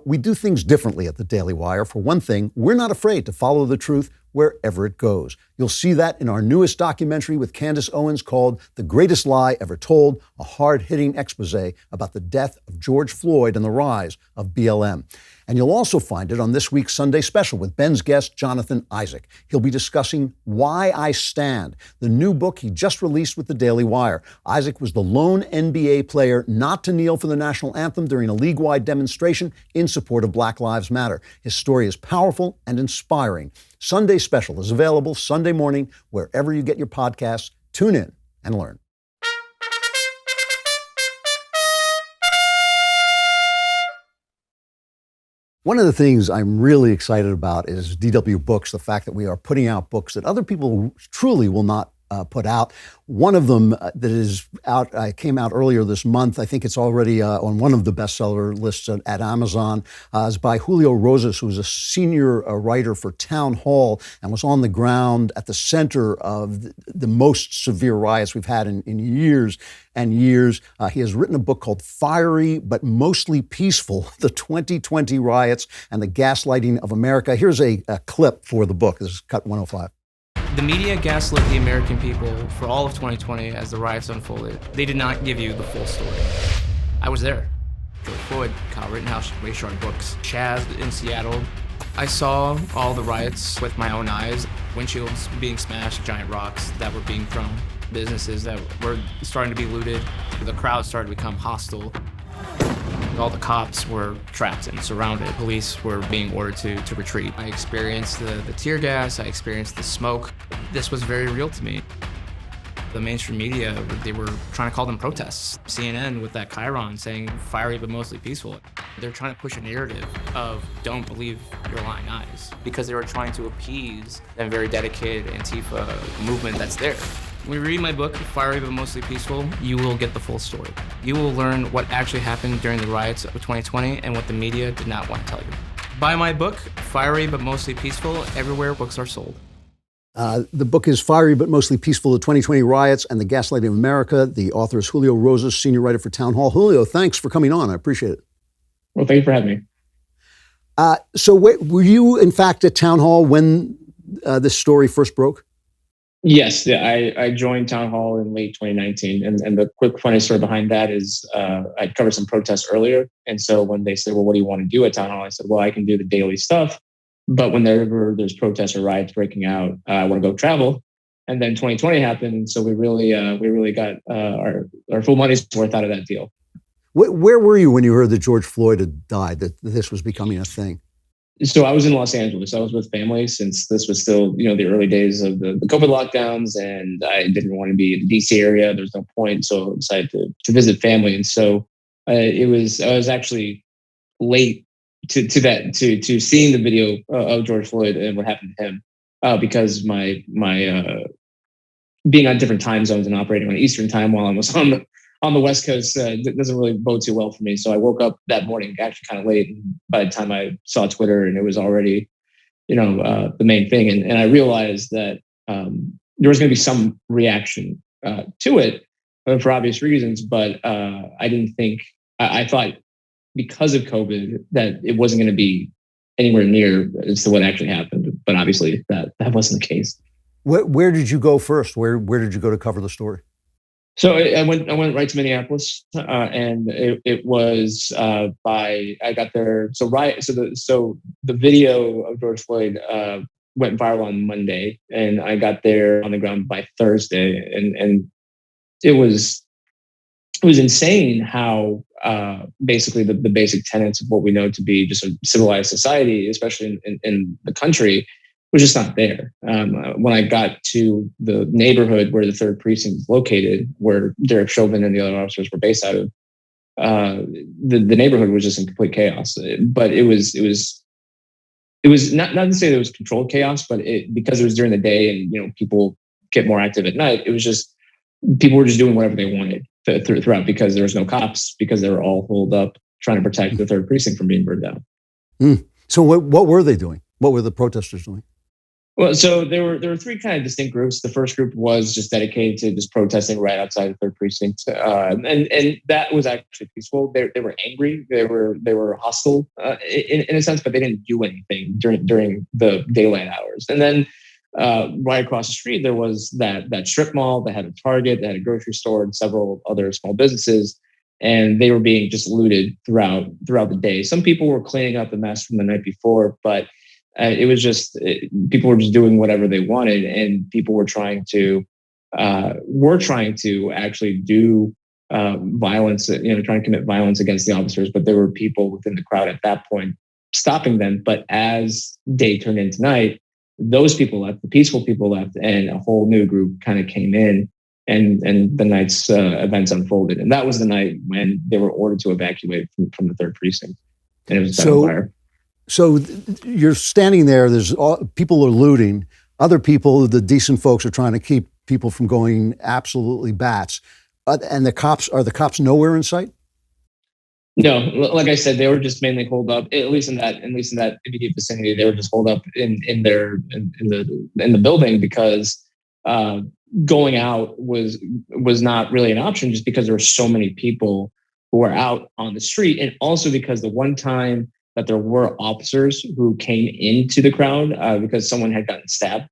We do things differently at the Daily Wire. For one thing, we're not afraid to follow the truth wherever it goes. You'll see that in our newest documentary with Candace Owens called The Greatest Lie Ever Told, a hard-hitting expose about the death of George Floyd and the rise of BLM. And you'll also find it on this week's Sunday Special with Ben's guest, Jonathan Isaac. He'll be discussing Why I Stand, the new book he just released with the Daily Wire. Isaac was the lone NBA player not to kneel for the national anthem during a league-wide demonstration in support of Black Lives Matter. His story is powerful and inspiring. Sunday Special is available Sunday morning wherever you get your podcasts. Tune in and learn. One of the things I'm really excited about is DW Books, the fact that we are putting out books that other people truly will not put out. One of them that is out, came out earlier this month. I think it's already on one of the bestseller lists at Amazon. Is by Julio Rosas, who is a senior writer for Town Hall and was on the ground at the center of the most severe riots we've had in years and years. He has written a book called Fiery but Mostly Peaceful, The 2020 Riots and the Gaslighting of America. Here's a clip for the book. This is cut 105. The media gaslit the American people for all of 2020 as the riots unfolded. They did not give you the full story. I was there. George Floyd, Kyle Rittenhouse, Ray Shard books, Chaz in Seattle. I saw all the riots with my own eyes, windshields being smashed, giant rocks that were being thrown, businesses that were starting to be looted. The crowd started to become hostile. All the cops were trapped and surrounded. Police were being ordered to retreat. I experienced the tear gas, I experienced the smoke. This was very real to me. The mainstream media, they were trying to call them protests. CNN with that Chiron saying fiery but mostly peaceful. They're trying to push a narrative of don't believe your lying eyes because they were trying to appease that very dedicated Antifa movement that's there. When you read my book, Fiery but Mostly Peaceful, you will get the full story. You will learn what actually happened during the riots of 2020 and what the media did not want to tell you. Buy my book, Fiery but Mostly Peaceful, everywhere books are sold. The book is Fiery but Mostly Peaceful, the 2020 Riots and the Gaslighting of America. The author is Julio Rosas, senior writer for Town Hall. Julio, thanks for coming on. I appreciate it. Well, thank you for having me. So were you, in fact, at Town Hall when this story first broke? Yes, I joined Town Hall in late 2019. And the quick funny story behind that is I covered some protests earlier. And so when they said, well, what do you want to do at Town Hall? I said, well, I can do the daily stuff. But whenever there's protests or riots breaking out, I want to go travel. And then 2020 happened. And so we really got our full money's worth out of that deal. Where were you when you heard that George Floyd had died, that this was becoming a thing? So I was in Los Angeles. I was with family since this was still, the early days of the COVID lockdowns, and I didn't want to be in the DC area. There's no point. So I decided to visit family. And so I was actually late to seeing the video of George Floyd and what happened to him because my being on different time zones and operating on Eastern time while I was on the West Coast doesn't really bode too well for me. So I woke up that morning actually kind of late. And by the time I saw Twitter, and it was already, the main thing. And I realized that there was going to be some reaction to it for obvious reasons. But I didn't think, I thought because of COVID that it wasn't going to be anywhere near as to what actually happened. But obviously that wasn't the case. Where did you go first? Where did you go to cover the story? So I went right to Minneapolis, and it was I got there. So the video of George Floyd went viral on Monday, and I got there on the ground by Thursday, and it was insane how basically the basic tenets of what we know to be just a civilized society, especially in the country, was just not there. When I got to the neighborhood where the 3rd precinct is located, where Derek Chauvin and the other officers were based out of, the neighborhood was just in complete chaos. But it was not to say that it was controlled chaos, but because it was during the day and people get more active at night, it was just people were just doing whatever they wanted throughout because there was no cops, because they were all holed up trying to protect the 3rd precinct from being burned down. So what were they doing? What were the protesters doing? Well, so there were 3 kind of distinct groups. The first group was just dedicated to just protesting right outside the 3rd precinct, and that was actually peaceful. They were angry. They were hostile in a sense, but they didn't do anything during the daylight hours. And then right across the street, there was that strip mall that had a Target, that had a grocery store, and several other small businesses. And they were being just looted throughout the day. Some people were cleaning up the mess from the night before, but it was just people were just doing whatever they wanted, and people were trying to actually do violence, trying to commit violence against the officers. But there were people within the crowd at that point stopping them. But as day turned into night, those people left, the peaceful people left, and a whole new group kind of came in, and the night's events unfolded. And that was the night when they were ordered to evacuate from the 3rd precinct, and it was set on fire. So you're standing there, people are looting. Other people, the decent folks, are trying to keep people from going absolutely bats. And the cops nowhere in sight? No, like I said, they were just mainly holed up, at least in that immediate vicinity. They were just holed up in the building because going out was not really an option, just because there were so many people who were out on the street. And also because the one time that there were officers who came into the crowd because someone had gotten stabbed.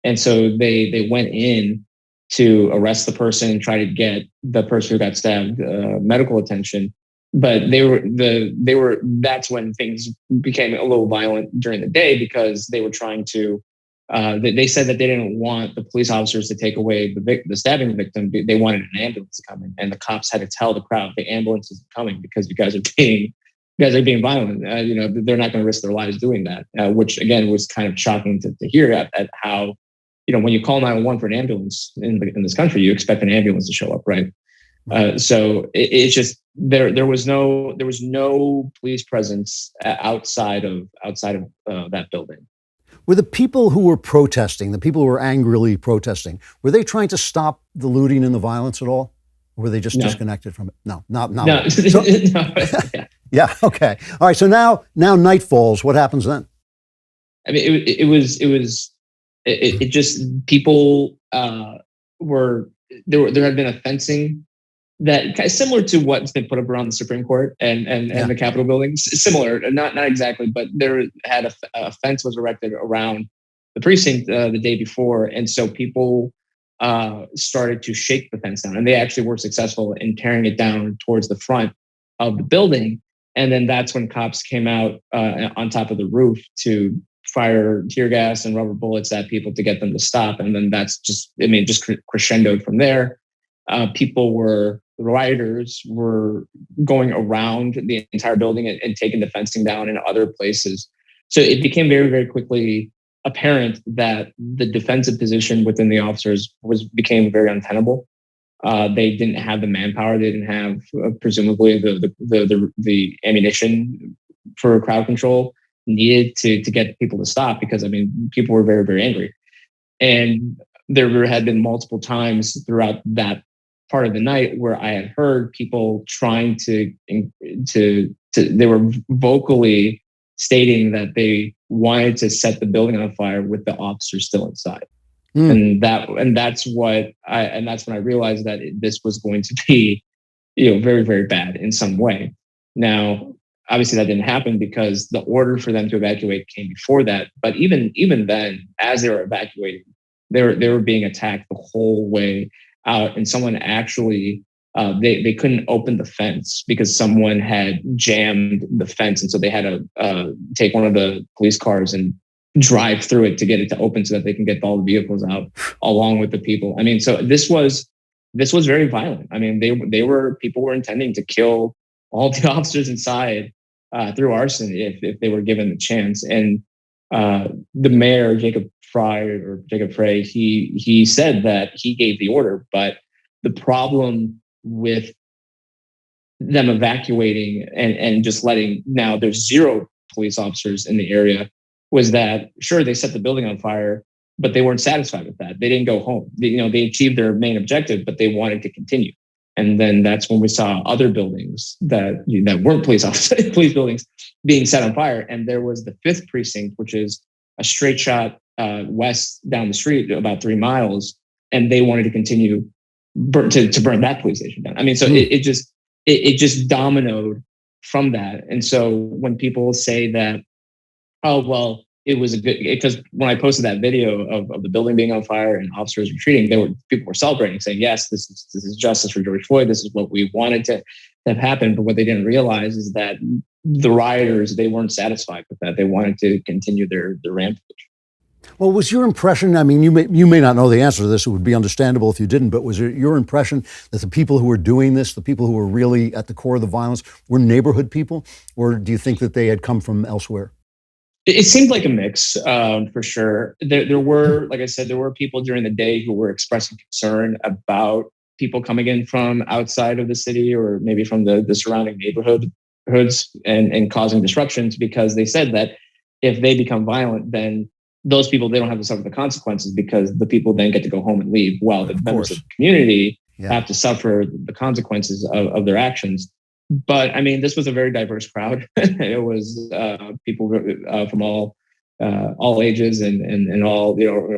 And so they went in to arrest the person and try to get the person who got stabbed medical attention. But that's when things became a little violent during the day, because they were trying to, they said that they didn't want the police officers to take away the stabbing victim. They wanted an ambulance to come in, and the cops had to tell the crowd, the ambulance isn't coming because you guys are being violent. They're not going to risk their lives doing that, which again was kind of shocking to hear at how, when you call 911 for an ambulance in this country, you expect an ambulance to show up, right? So it's just there was no police presence outside of that building. Were the people who were protesting, the people who were angrily protesting, were they trying to stop the looting and the violence at all? Or were they just disconnected from it? No. So, yeah. Okay. All right. So now night falls. What happens then? I mean, it just people were there had been a fencing that kind of similar to what's been put up around the Supreme Court and the Capitol buildings. Similar, not exactly, but there had a fence was erected around the precinct the day before, and so people started to shake the fence down, and they actually were successful in tearing it down towards the front of the building. And then that's when cops came out on top of the roof to fire tear gas and rubber bullets at people to get them to stop. And then that's just crescendoed from there. The rioters were going around the entire building and taking the fencing down in other places. So it became very, very quickly apparent that the defensive position within the officers became very untenable. They didn't have the manpower. They didn't have presumably the ammunition for crowd control needed to get people to stop, because people were very, very angry. And there had been multiple times throughout that part of the night where I had heard people trying they were vocally stating that they wanted to set the building on fire with the officers still inside. And that's when I realized that this was going to be, very, very bad in some way. Now, obviously that didn't happen because the order for them to evacuate came before that. But even then, as they were evacuating, they were being attacked the whole way out. And someone actually, they couldn't open the fence because someone had jammed the fence. And so they had to take one of the police cars and drive through it to get it to open so that they can get all the vehicles out along with the people. So this was very violent. People were intending to kill all the officers inside through arson if they were given the chance. And the mayor, Jacob Frey, he said that he gave the order, but the problem with them evacuating and just now there's 0 police officers in the area was that, sure, they set the building on fire, but they weren't satisfied with that. They didn't go home. They achieved their main objective, but they wanted to continue. And then that's when we saw other buildings that weren't police buildings being set on fire. And there was the 5th precinct, which is a straight shot west down the street about 3 miles, and they wanted to continue to burn that police station down. It just dominoed from that. And so when people say that, oh, well, it was because when I posted that video of the building being on fire and officers retreating, people were celebrating, saying, yes, this is justice for George Floyd. This is what we wanted to have happen. But what they didn't realize is that the rioters, they weren't satisfied with that. They wanted to continue their rampage. Well, was your impression, you may not know the answer to this, it would be understandable if you didn't, but was it your impression that the people who were doing this, the people who were really at the core of the violence, were neighborhood people? Or do you think that they had come from elsewhere? It seemed like a mix, for sure. There were, like I said, there were people during the day who were expressing concern about people coming in from outside of the city or maybe from the surrounding neighborhoods and causing disruptions, because they said that if they become violent, then those people, they don't have to suffer the consequences because the people then get to go home and leave, while the members of the community have to suffer the consequences of their actions. But this was a very diverse crowd. It was people from all ages and all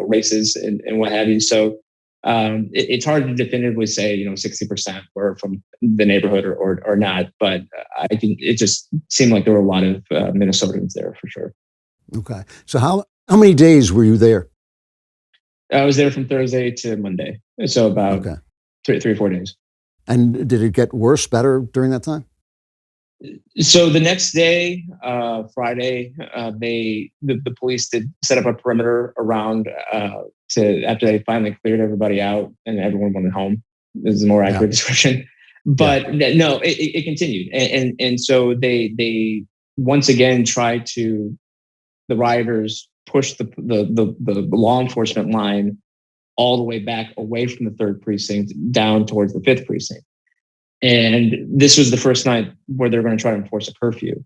races and what have you. So it's hard to definitively say 60% were from the neighborhood or not. But I think it just seemed like there were a lot of Minnesotans there for sure. Okay, so how many days were you there? I was there from Thursday to Monday, so about 3 or 4 days. And did it get worse, better during that time? So the next day, Friday, the police did set up a perimeter around after they finally cleared everybody out and everyone went home. This is a more accurate description. But no, it continued, and so they once again tried to, the rioters pushed the law enforcement line all the way back away from the 3rd precinct down towards the 5th precinct. And this was the first night where they're going to try to enforce a curfew.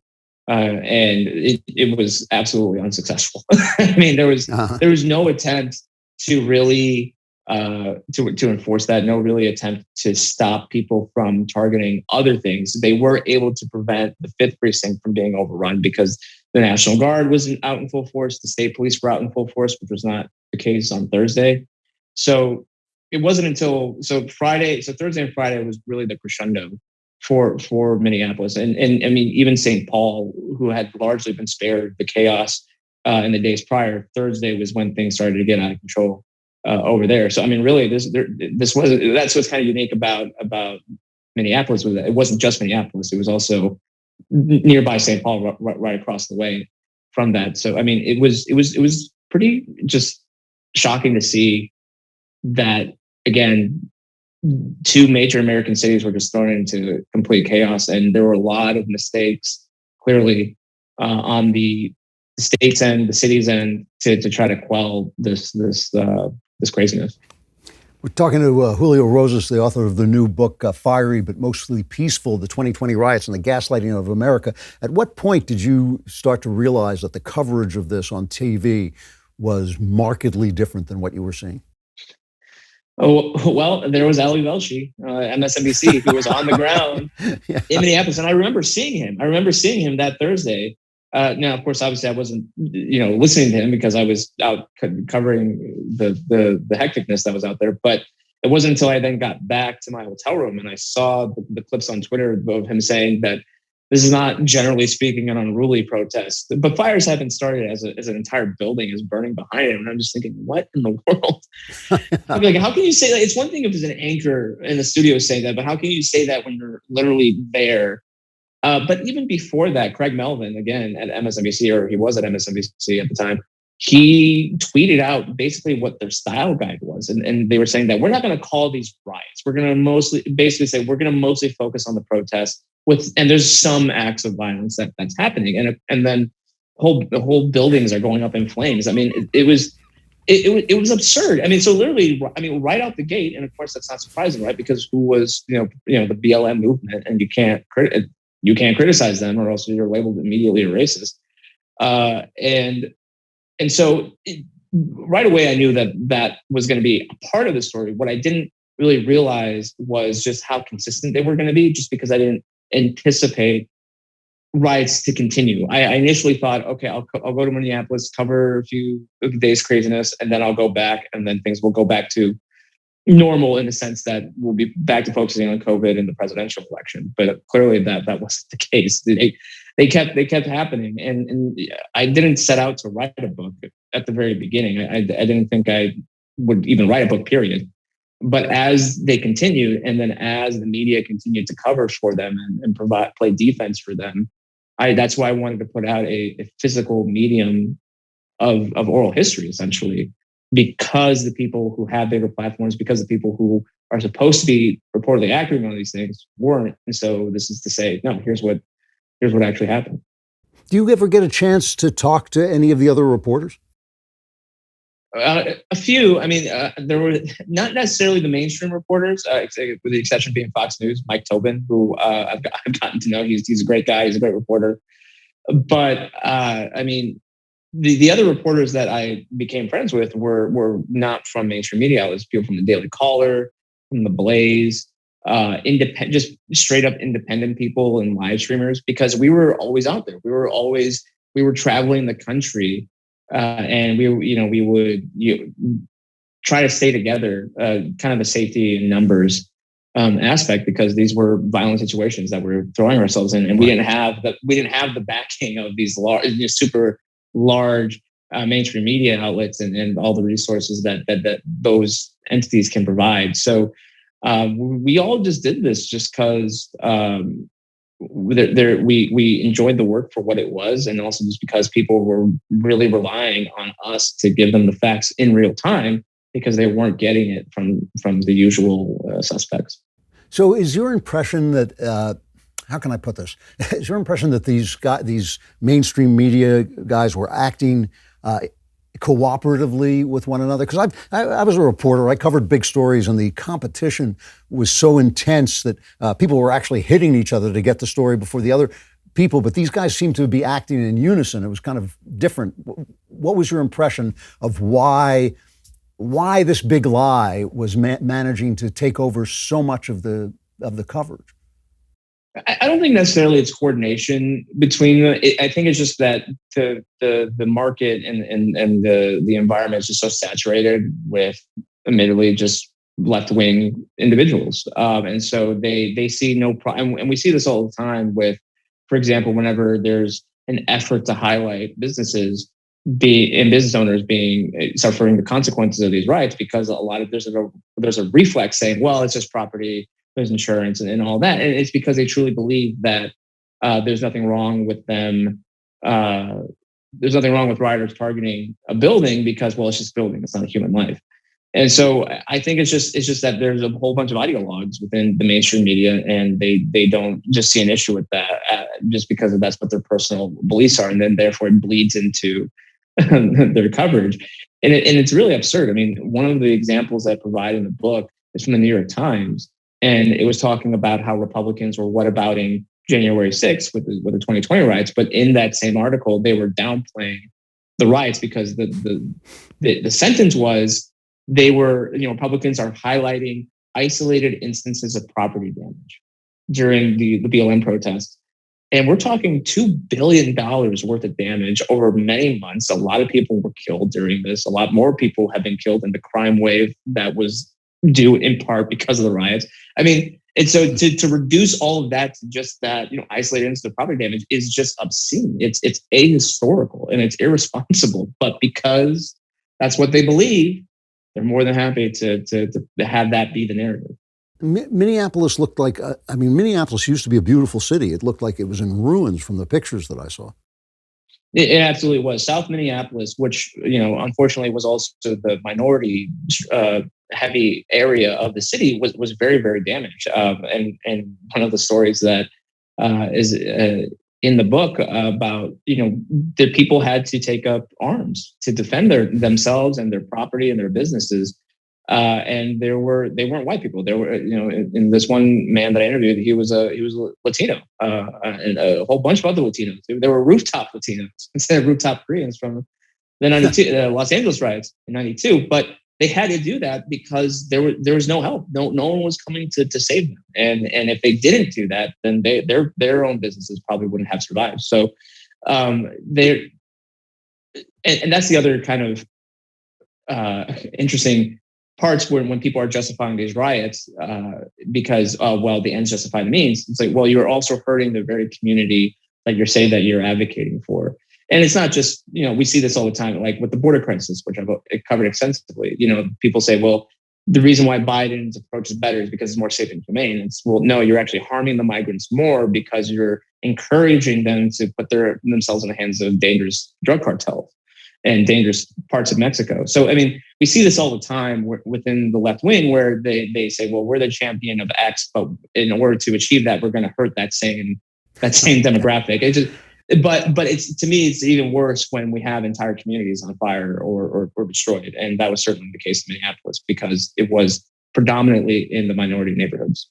And it was absolutely unsuccessful. I mean, there was no attempt to really to enforce that, no really attempt to stop people from targeting other things. They were able to prevent the 5th precinct from being overrun because the National Guard was out in full force, the state police were out in full force, which was not the case on Thursday. So it wasn't until Thursday and Friday was really the crescendo for Minneapolis, and I mean even St. Paul, who had largely been spared the chaos in the days prior. Thursday was when things started to get out of control over there. So I mean, really, that's what's kind of unique about Minneapolis, was that it wasn't just Minneapolis; it was also nearby St. Paul, right across the way from that. So I mean, it was pretty just shocking to see that, again, 2 major American cities were just thrown into complete chaos, and there were a lot of mistakes clearly on the state's end, the city's end, to try to quell this craziness. We're talking to Julio Rosas, the author of the new book, Fiery but Mostly Peaceful, the 2020 Riots and the Gaslighting of America. At what point did you start to realize that the coverage of this on TV was markedly different than what you were seeing? Oh, well, there was Ali Velshi, MSNBC, who was on the ground in Minneapolis. And I remember seeing him that Thursday. Now, of course, obviously I wasn't, listening to him because I was out covering the hecticness that was out there. But it wasn't until I then got back to my hotel room and I saw the clips on Twitter of him saying that this is not, generally speaking, an unruly protest, but fires haven't started as an entire building is burning behind it. And I'm just thinking, what in the world? I'm like, how can you say that? It's one thing if there's an anchor in the studio saying that, but how can you say that when you're literally there? But even before that, Craig Melvin, again at MSNBC, or he was at MSNBC at the time, he tweeted out basically what their style guide was. And they were saying that we're not going to call these riots. We're going to mostly focus on the protests. And there's some acts of violence that's happening, and then the whole buildings are going up in flames. I mean, it was absurd. I mean, so literally, right out the gate, and of course that's not surprising, right? Because who was the BLM movement, and you can't criticize them, or else you're labeled immediately a racist. And so right away I knew that was going to be a part of the story. What I didn't really realize was just how consistent they were going to be, just because I didn't anticipate riots to continue. I initially thought, okay, I'll go to Minneapolis, cover a few days craziness, and then I'll go back, and then things will go back to normal in the sense that we'll be back to focusing on COVID and the presidential election. But clearly that wasn't the case. They kept happening, and I didn't set out to write a book at the very beginning. I didn't think I would even write a book, period. But as they continued, and then as the media continued to cover for them and play defense for them, that's why I wanted to put out a physical medium of oral history, essentially, because the people who have bigger platforms, because the people who are supposed to be reportedly accurate on these things weren't. And so this is to say, no, here's what actually happened. Do you ever get a chance to talk to any of the other reporters? A few. I mean, there were not necessarily the mainstream reporters, with the exception being Fox News, Mike Tobin, who I've gotten to know. He's a great guy. He's a great reporter. But I mean, the other reporters that I became friends with were not from mainstream media. It was people from the Daily Caller, from the Blaze, just straight up independent people and live streamers, because we were always out there. We were traveling the country. And we would try to stay together, kind of the safety in numbers aspect, because these were violent situations that we're throwing ourselves in, and we didn't have the backing of these super large mainstream media outlets and all the resources that those entities can provide. So we all just did this just because we enjoyed the work for what it was, and also just because people were really relying on us to give them the facts in real time because they weren't getting it from the usual suspects. So is your impression that, how can I put this? Is your impression that these mainstream media guys were acting cooperatively with one another? Because I was a reporter, I covered big stories, and the competition was so intense that people were actually hitting each other to get the story before the other people, but these guys seemed to be acting in unison. It was kind of different. What was your impression of why this big lie was managing to take over so much of the coverage? I don't think necessarily it's coordination between them. I think it's just that the market and the environment is just so saturated with, admittedly, just left-wing individuals, and so they see no problem. And we see this all the time with, for example, whenever there's an effort to highlight businesses and business owners suffering the consequences of these riots, because a lot of there's a reflex saying, well, it's just property, there's insurance and all that. And it's because they truly believe that there's nothing wrong with them. There's nothing wrong with rioters targeting a building because, well, it's just a building. It's not a human life. And so I think it's just that there's a whole bunch of ideologues within the mainstream media, and they don't just see an issue with that just because that's what their personal beliefs are. And then therefore it bleeds into their coverage. And it's really absurd. I mean, one of the examples I provide in the book is from the New York Times. And it was talking about how Republicans were whatabouting January 6th with the 2020 riots. But in that same article, they were downplaying the riots because the sentence was Republicans are highlighting isolated instances of property damage during the BLM protests. And we're talking $2 billion worth of damage over many months. A lot of people were killed during this. A lot more people have been killed in the crime wave that was due in part because of the riots. I mean, and so to reduce all of that to just that, isolated instance of property damage is just obscene. It's ahistorical and it's irresponsible. But because that's what they believe, they're more than happy to have that be the narrative. Minneapolis looked like, Minneapolis used to be a beautiful city. It looked like it was in ruins from the pictures that I saw. It absolutely was. South Minneapolis, which, unfortunately was also the minority heavy area of the city, was very, very damaged. And one of the stories that is in the book about, the people had to take up arms to defend themselves and their property and their businesses. And they weren't white people. There were, in this one man that I interviewed, he was Latino, and a whole bunch of other Latinos. There were rooftop Latinos instead of rooftop Koreans from the 92 Los Angeles riots in 92. But they had to do that because there was no help. No one was coming to save them. And if they didn't do that, then their own businesses probably wouldn't have survived. So and that's the other kind of interesting parts where when people are justifying these riots because, the ends justify the means. It's like, well, you're also hurting the very community that you're saying that you're advocating for. And it's not just, we see this all the time, like with the border crisis, which I've covered extensively. People say, well, the reason why Biden's approach is better is because it's more safe and humane. It's, well, no, you're actually harming the migrants more because you're encouraging them to put themselves in the hands of dangerous drug cartels and dangerous parts of Mexico. So, we see this all the time within the left wing where they say, well, we're the champion of X, but in order to achieve that, we're going to hurt that same demographic. But it's, to me, it's even worse when we have entire communities on fire or destroyed. And that was certainly the case in Minneapolis because it was predominantly in the minority neighborhoods.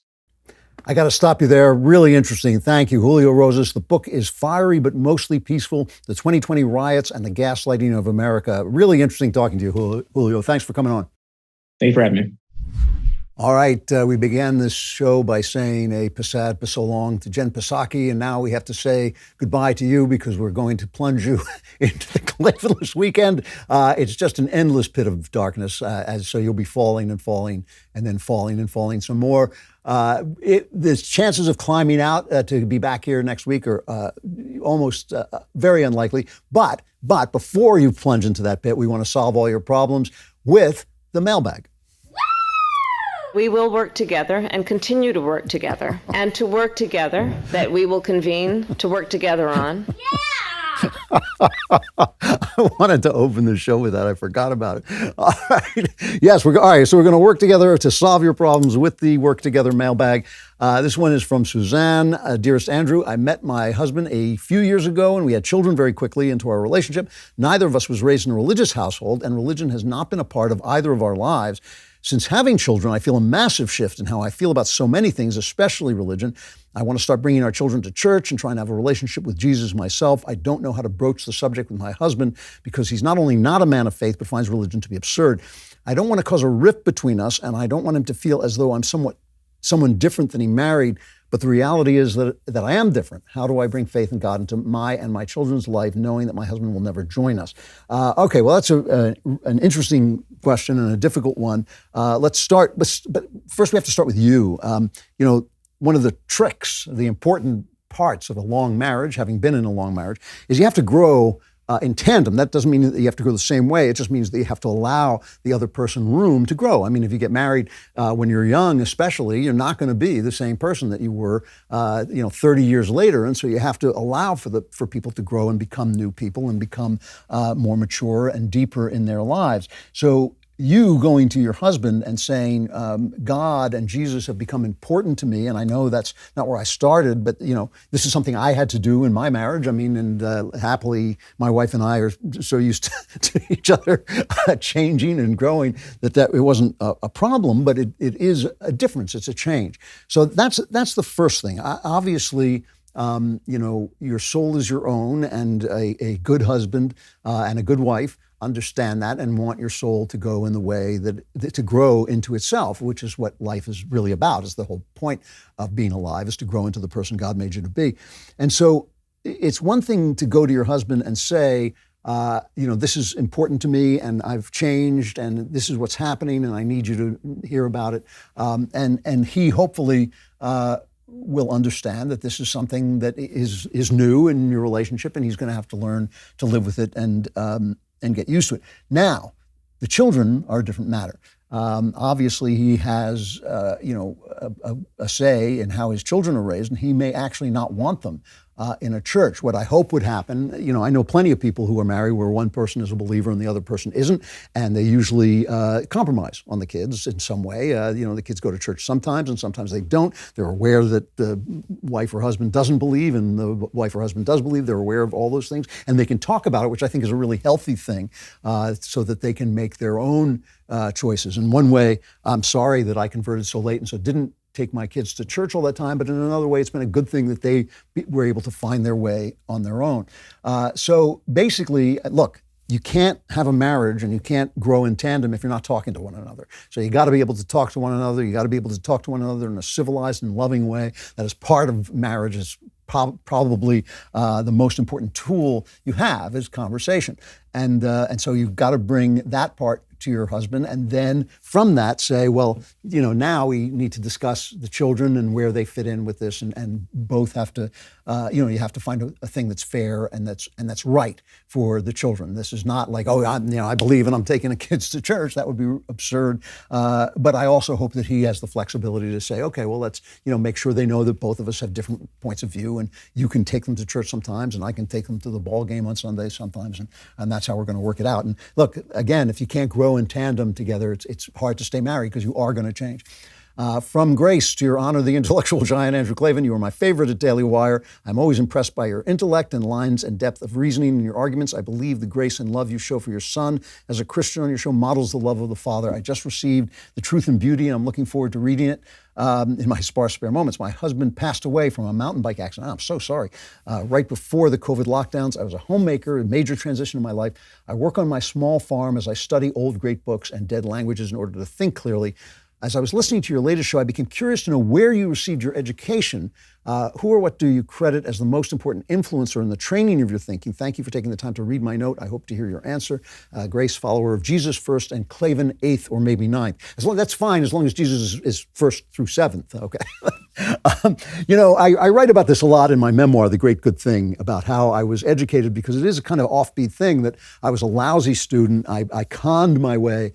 I got to stop you there. Really interesting. Thank you, Julio Rosas. The book is fiery but mostly peaceful: The 2020 Riots and the Gaslighting of America. Really interesting talking to you, Julio. Thanks for coming on. Thank you for having me. All right. We began this show by saying a passad so long to Jen Psaki, and now we have to say goodbye to you because we're going to plunge you into the Klavanless weekend. It's just an endless pit of darkness, so you'll be falling and falling and then falling and falling some more. The chances of climbing out to be back here next week are almost very unlikely. But before you plunge into that pit, we want to solve all your problems with the mailbag. We will work together and continue to work together, and to work together that we will convene to work together on. I wanted to open the show with that. I forgot about it. All right. Yes, all right. So we're going to work together to solve your problems with the Work Together mailbag. This one is from Suzanne. Dearest Andrew, I met my husband a few years ago and we had children very quickly into our relationship. Neither of us was raised in a religious household and religion has not been a part of either of our lives. Since having children, I feel a massive shift in how I feel about so many things, especially religion. I want to start bringing our children to church and trying to have a relationship with Jesus myself. I don't know how to broach the subject with my husband because he's not only not a man of faith, but finds religion to be absurd. I don't want to cause a rift between us, and I don't want him to feel as though I'm someone different than he married. But the reality is that I am different. How do I bring faith in God into my and my children's life, knowing that my husband will never join us? Okay, well, that's an interesting question and a difficult one. Let's start, but first we have to start with you. One of the tricks, the important parts of a long marriage, having been in a long marriage, is you have to grow in tandem. That doesn't mean that you have to go the same way. It just means that you have to allow the other person room to grow. I mean, if you get married when you're young, especially, you're not going to be the same person that you were, 30 years later. And so you have to allow for people to grow and become new people and become more mature and deeper in their lives. So you going to your husband and saying, God and Jesus have become important to me, and I know that's not where I started, but this is something I had to do in my marriage. I mean, and happily, my wife and I are so used to each other changing and growing that it wasn't a problem, but it is a difference. It's a change. So that's the first thing. Obviously, your soul is your own, and a good husband and a good wife understand that and want your soul to go in the way that to grow into itself, which is what life is really about. Is the whole point of being alive, is to grow into the person God made you to be. And so it's one thing to go to your husband and say, this is important to me and I've changed and this is what's happening and I need you to hear about it. And he hopefully will understand that this is something that is new in your relationship and he's going to have to learn to live with it and get used to it. Now, the children are a different matter. Obviously, he has, a say in how his children are raised, and he may actually not want them in a church. What I hope would happen, I know plenty of people who are married where one person is a believer and the other person isn't, and they usually compromise on the kids in some way. The kids go to church sometimes, and sometimes they don't. They're aware that the wife or husband doesn't believe, and the wife or husband does believe. They're aware of all those things, and they can talk about it, which I think is a really healthy thing, so that they can make their own choices. In one way, I'm sorry that I converted so late and so didn't take my kids to church all that time, but in another way, it's been a good thing that they were able to find their way on their own. So basically, look, you can't have a marriage and you can't grow in tandem if you're not talking to one another. So you got to be able to talk to one another. You got to be able to talk to one another in a civilized and loving way. That is part of marriage. Is probably the most important tool you have is conversation. And so you've got to bring that part to your husband, and then from that say, well, now we need to discuss the children and where they fit in with this, and both have to, you have to find a thing that's fair and that's right for the children. This is not like, I believe and I'm taking the kids to church. That would be absurd. But I also hope that he has the flexibility to say, okay, well, let's make sure they know that both of us have different points of view, and you can take them to church sometimes, and I can take them to the ball game on Sundays sometimes, and that's how we're going to work it out. And look, again, if you can't grow in tandem together, it's hard to stay married because you are going to change. From Grace, to your honor, the intellectual giant Andrew Klavan, you are my favorite at Daily Wire. I'm always impressed by your intellect and lines and depth of reasoning in your arguments. I believe the grace and love you show for your son as a Christian on your show models the love of the Father. I just received The Truth and Beauty, and I'm looking forward to reading it in my sparse spare moments. My husband passed away from a mountain bike accident. I'm so sorry. Right before the COVID lockdowns, I was a homemaker, a major transition in my life. I work on my small farm as I study old great books and dead languages in order to think clearly. As I was listening to your latest show, I became curious to know where you received your education. Who or what do you credit as the most important influencer in the training of your thinking? Thank you for taking the time to read my note. I hope to hear your answer. Grace, follower of Jesus first and Klavan 8th or maybe 9th. That's fine as long as Jesus is 1st through 7th, okay? I write about this a lot in my memoir, The Great Good Thing, about how I was educated because it is a kind of offbeat thing that I was a lousy student. I conned my way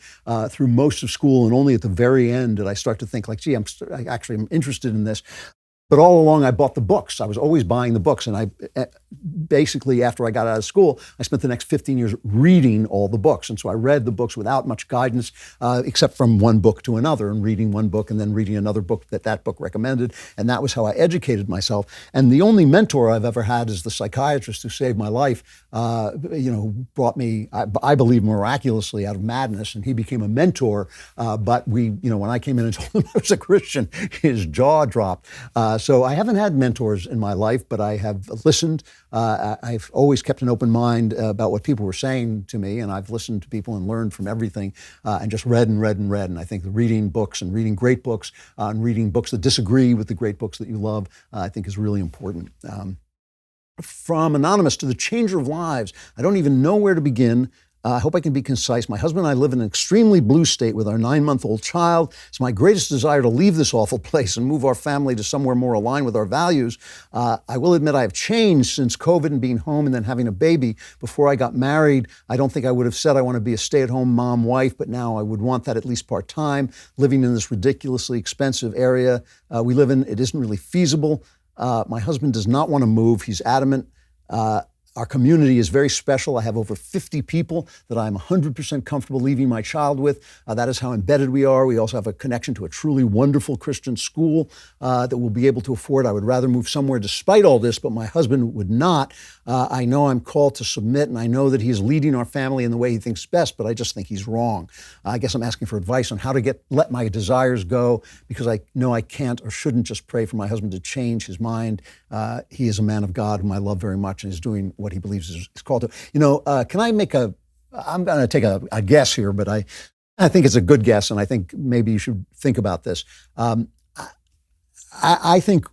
through most of school, and only at the very end did I start to think like, gee, I'm interested in this. But all along, I bought the books. I was always buying the books. And I basically, after I got out of school, I spent the next 15 years reading all the books. And so I read the books without much guidance, except from one book to another, and reading one book and then reading another book that book recommended. And that was how I educated myself. And the only mentor I've ever had is the psychiatrist who saved my life, brought me, I believe, miraculously out of madness. And he became a mentor. But when I came in and told him I was a Christian, his jaw dropped. So I haven't had mentors in my life, but I have listened. I've always kept an open mind about what people were saying to me, and I've listened to people and learned from everything, and just read and read and read. And I think reading books and reading great books and reading books that disagree with the great books that you love, I think is really important. From Anonymous to the changer of lives, I don't even know where to begin. I hope I can be concise. My husband and I live in an extremely blue state with our 9-month-old child. It's my greatest desire to leave this awful place and move our family to somewhere more aligned with our values. I will admit I have changed since COVID and being home and then having a baby. Before I got married, I don't think I would have said I want to be a stay-at-home mom wife, but now I would want that at least part-time. Living in this ridiculously expensive area we live in, it isn't really feasible. My husband does not want to move. He's adamant. Our community is very special. I have over 50 people that I'm 100% comfortable leaving my child with. That is how embedded we are. We also have a connection to a truly wonderful Christian school that we'll be able to afford. I would rather move somewhere despite all this, but my husband would not. I know I'm called to submit, and I know that he is leading our family in the way he thinks best, but I just think he's wrong. I guess I'm asking for advice on how to let my desires go, because I know I can't or shouldn't just pray for my husband to change his mind. He is a man of God whom I love very much and is doing what he believes is called to. Can I make I'm going to take a guess here, but I think it's a good guess, and I think maybe you should think about this. I think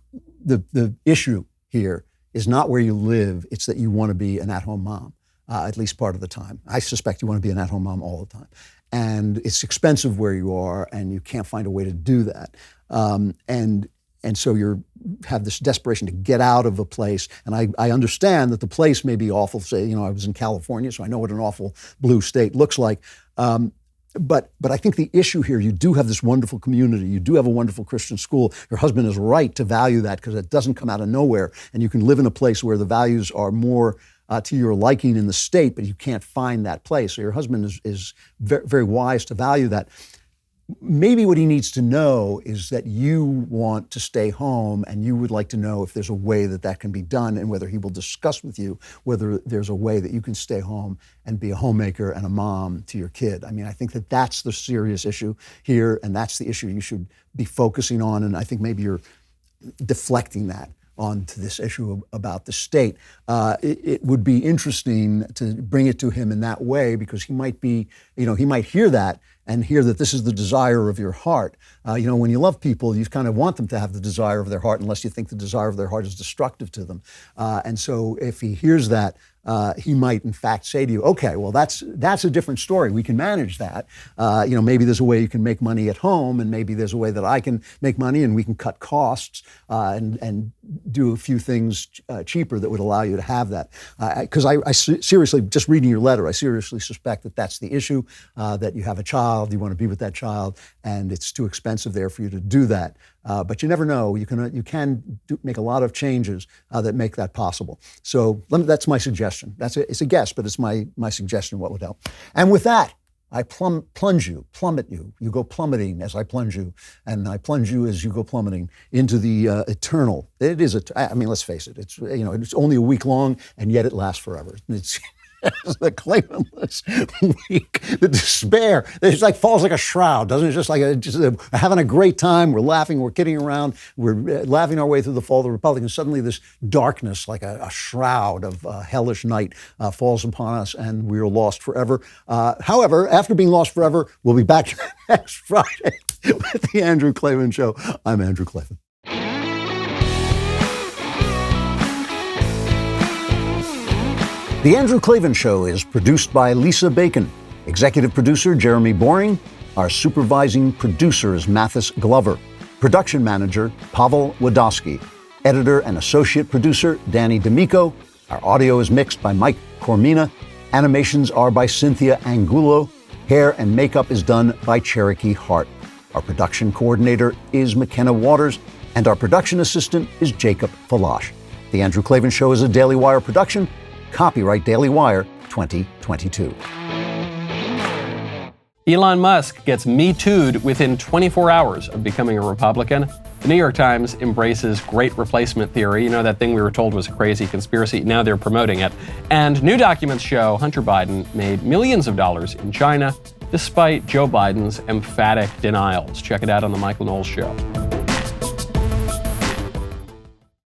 the issue here is not where you live, it's that you want to be an at-home mom, at least part of the time. I suspect you want to be an at-home mom all the time. And it's expensive where you are, and you can't find a way to do that. And so you have this desperation to get out of a place. And I understand that the place may be awful. Say, I was in California, so I know what an awful blue state looks like. But I think the issue here, you do have this wonderful community. You do have a wonderful Christian school. Your husband is right to value that because it doesn't come out of nowhere. And you can live in a place where the values are more to your liking in the state, but you can't find that place. So your husband is very, very wise to value that. Maybe what he needs to know is that you want to stay home and you would like to know if there's a way that can be done, and whether he will discuss with you whether there's a way that you can stay home and be a homemaker and a mom to your kid. I mean, I think that that's the serious issue here, and that's the issue you should be focusing on, and I think maybe you're deflecting that onto this issue about the state. It would be interesting to bring it to him in that way, because he might be, he might hear that and hear that this is the desire of your heart. When you love people, you kind of want them to have the desire of their heart, unless you think the desire of their heart is destructive to them. And so if he hears that, he might in fact say to you, okay, well, that's a different story. We can manage that. Maybe there's a way you can make money at home, and maybe there's a way that I can make money and we can cut costs and do a few things cheaper that would allow you to have that. Because I seriously, just reading your letter, I seriously suspect that that's the issue, that you have a child, you want to be with that child, and it's too expensive there for you to do that. But you never know. You can make a lot of changes that make that possible. So that's my suggestion. It's a guess, but it's my suggestion what would help. And with that, I plummet you. You go plummeting as I plunge you, and I plunge you as you go plummeting into the eternal. It is let's face it. It's it's only a week long, and yet it lasts forever. It's the Klavanless week, the despair. It's like falls like a shroud, doesn't it? Just having a great time. We're laughing, we're kidding around, we're laughing our way through the fall of the Republic, and suddenly this darkness, like a shroud of hellish night, falls upon us, and we're lost forever. However, after being lost forever, we'll be back next Friday with the Andrew Klavan Show. I'm Andrew Klavan. The Andrew Klavan Show is produced by Lisa Bacon, executive producer Jeremy Boring, our supervising producer is Mathis Glover, production manager Pavel Wadowski, editor and associate producer Danny D'Amico. Our audio is mixed by Mike Cormina. Animations are by Cynthia Angulo. Hair and makeup is done by Cherokee Hart. Our production coordinator is McKenna Waters, and our production assistant is Jacob Falash. The Andrew Klavan Show is a Daily Wire production. Copyright Daily Wire 2022. Elon Musk gets Me Too'd within 24 hours of becoming a Republican. The New York Times embraces great replacement theory. You know, that thing we were told was a crazy conspiracy. Now they're promoting it. And new documents show Hunter Biden made millions of dollars in China, despite Joe Biden's emphatic denials. Check it out on The Michael Knowles Show.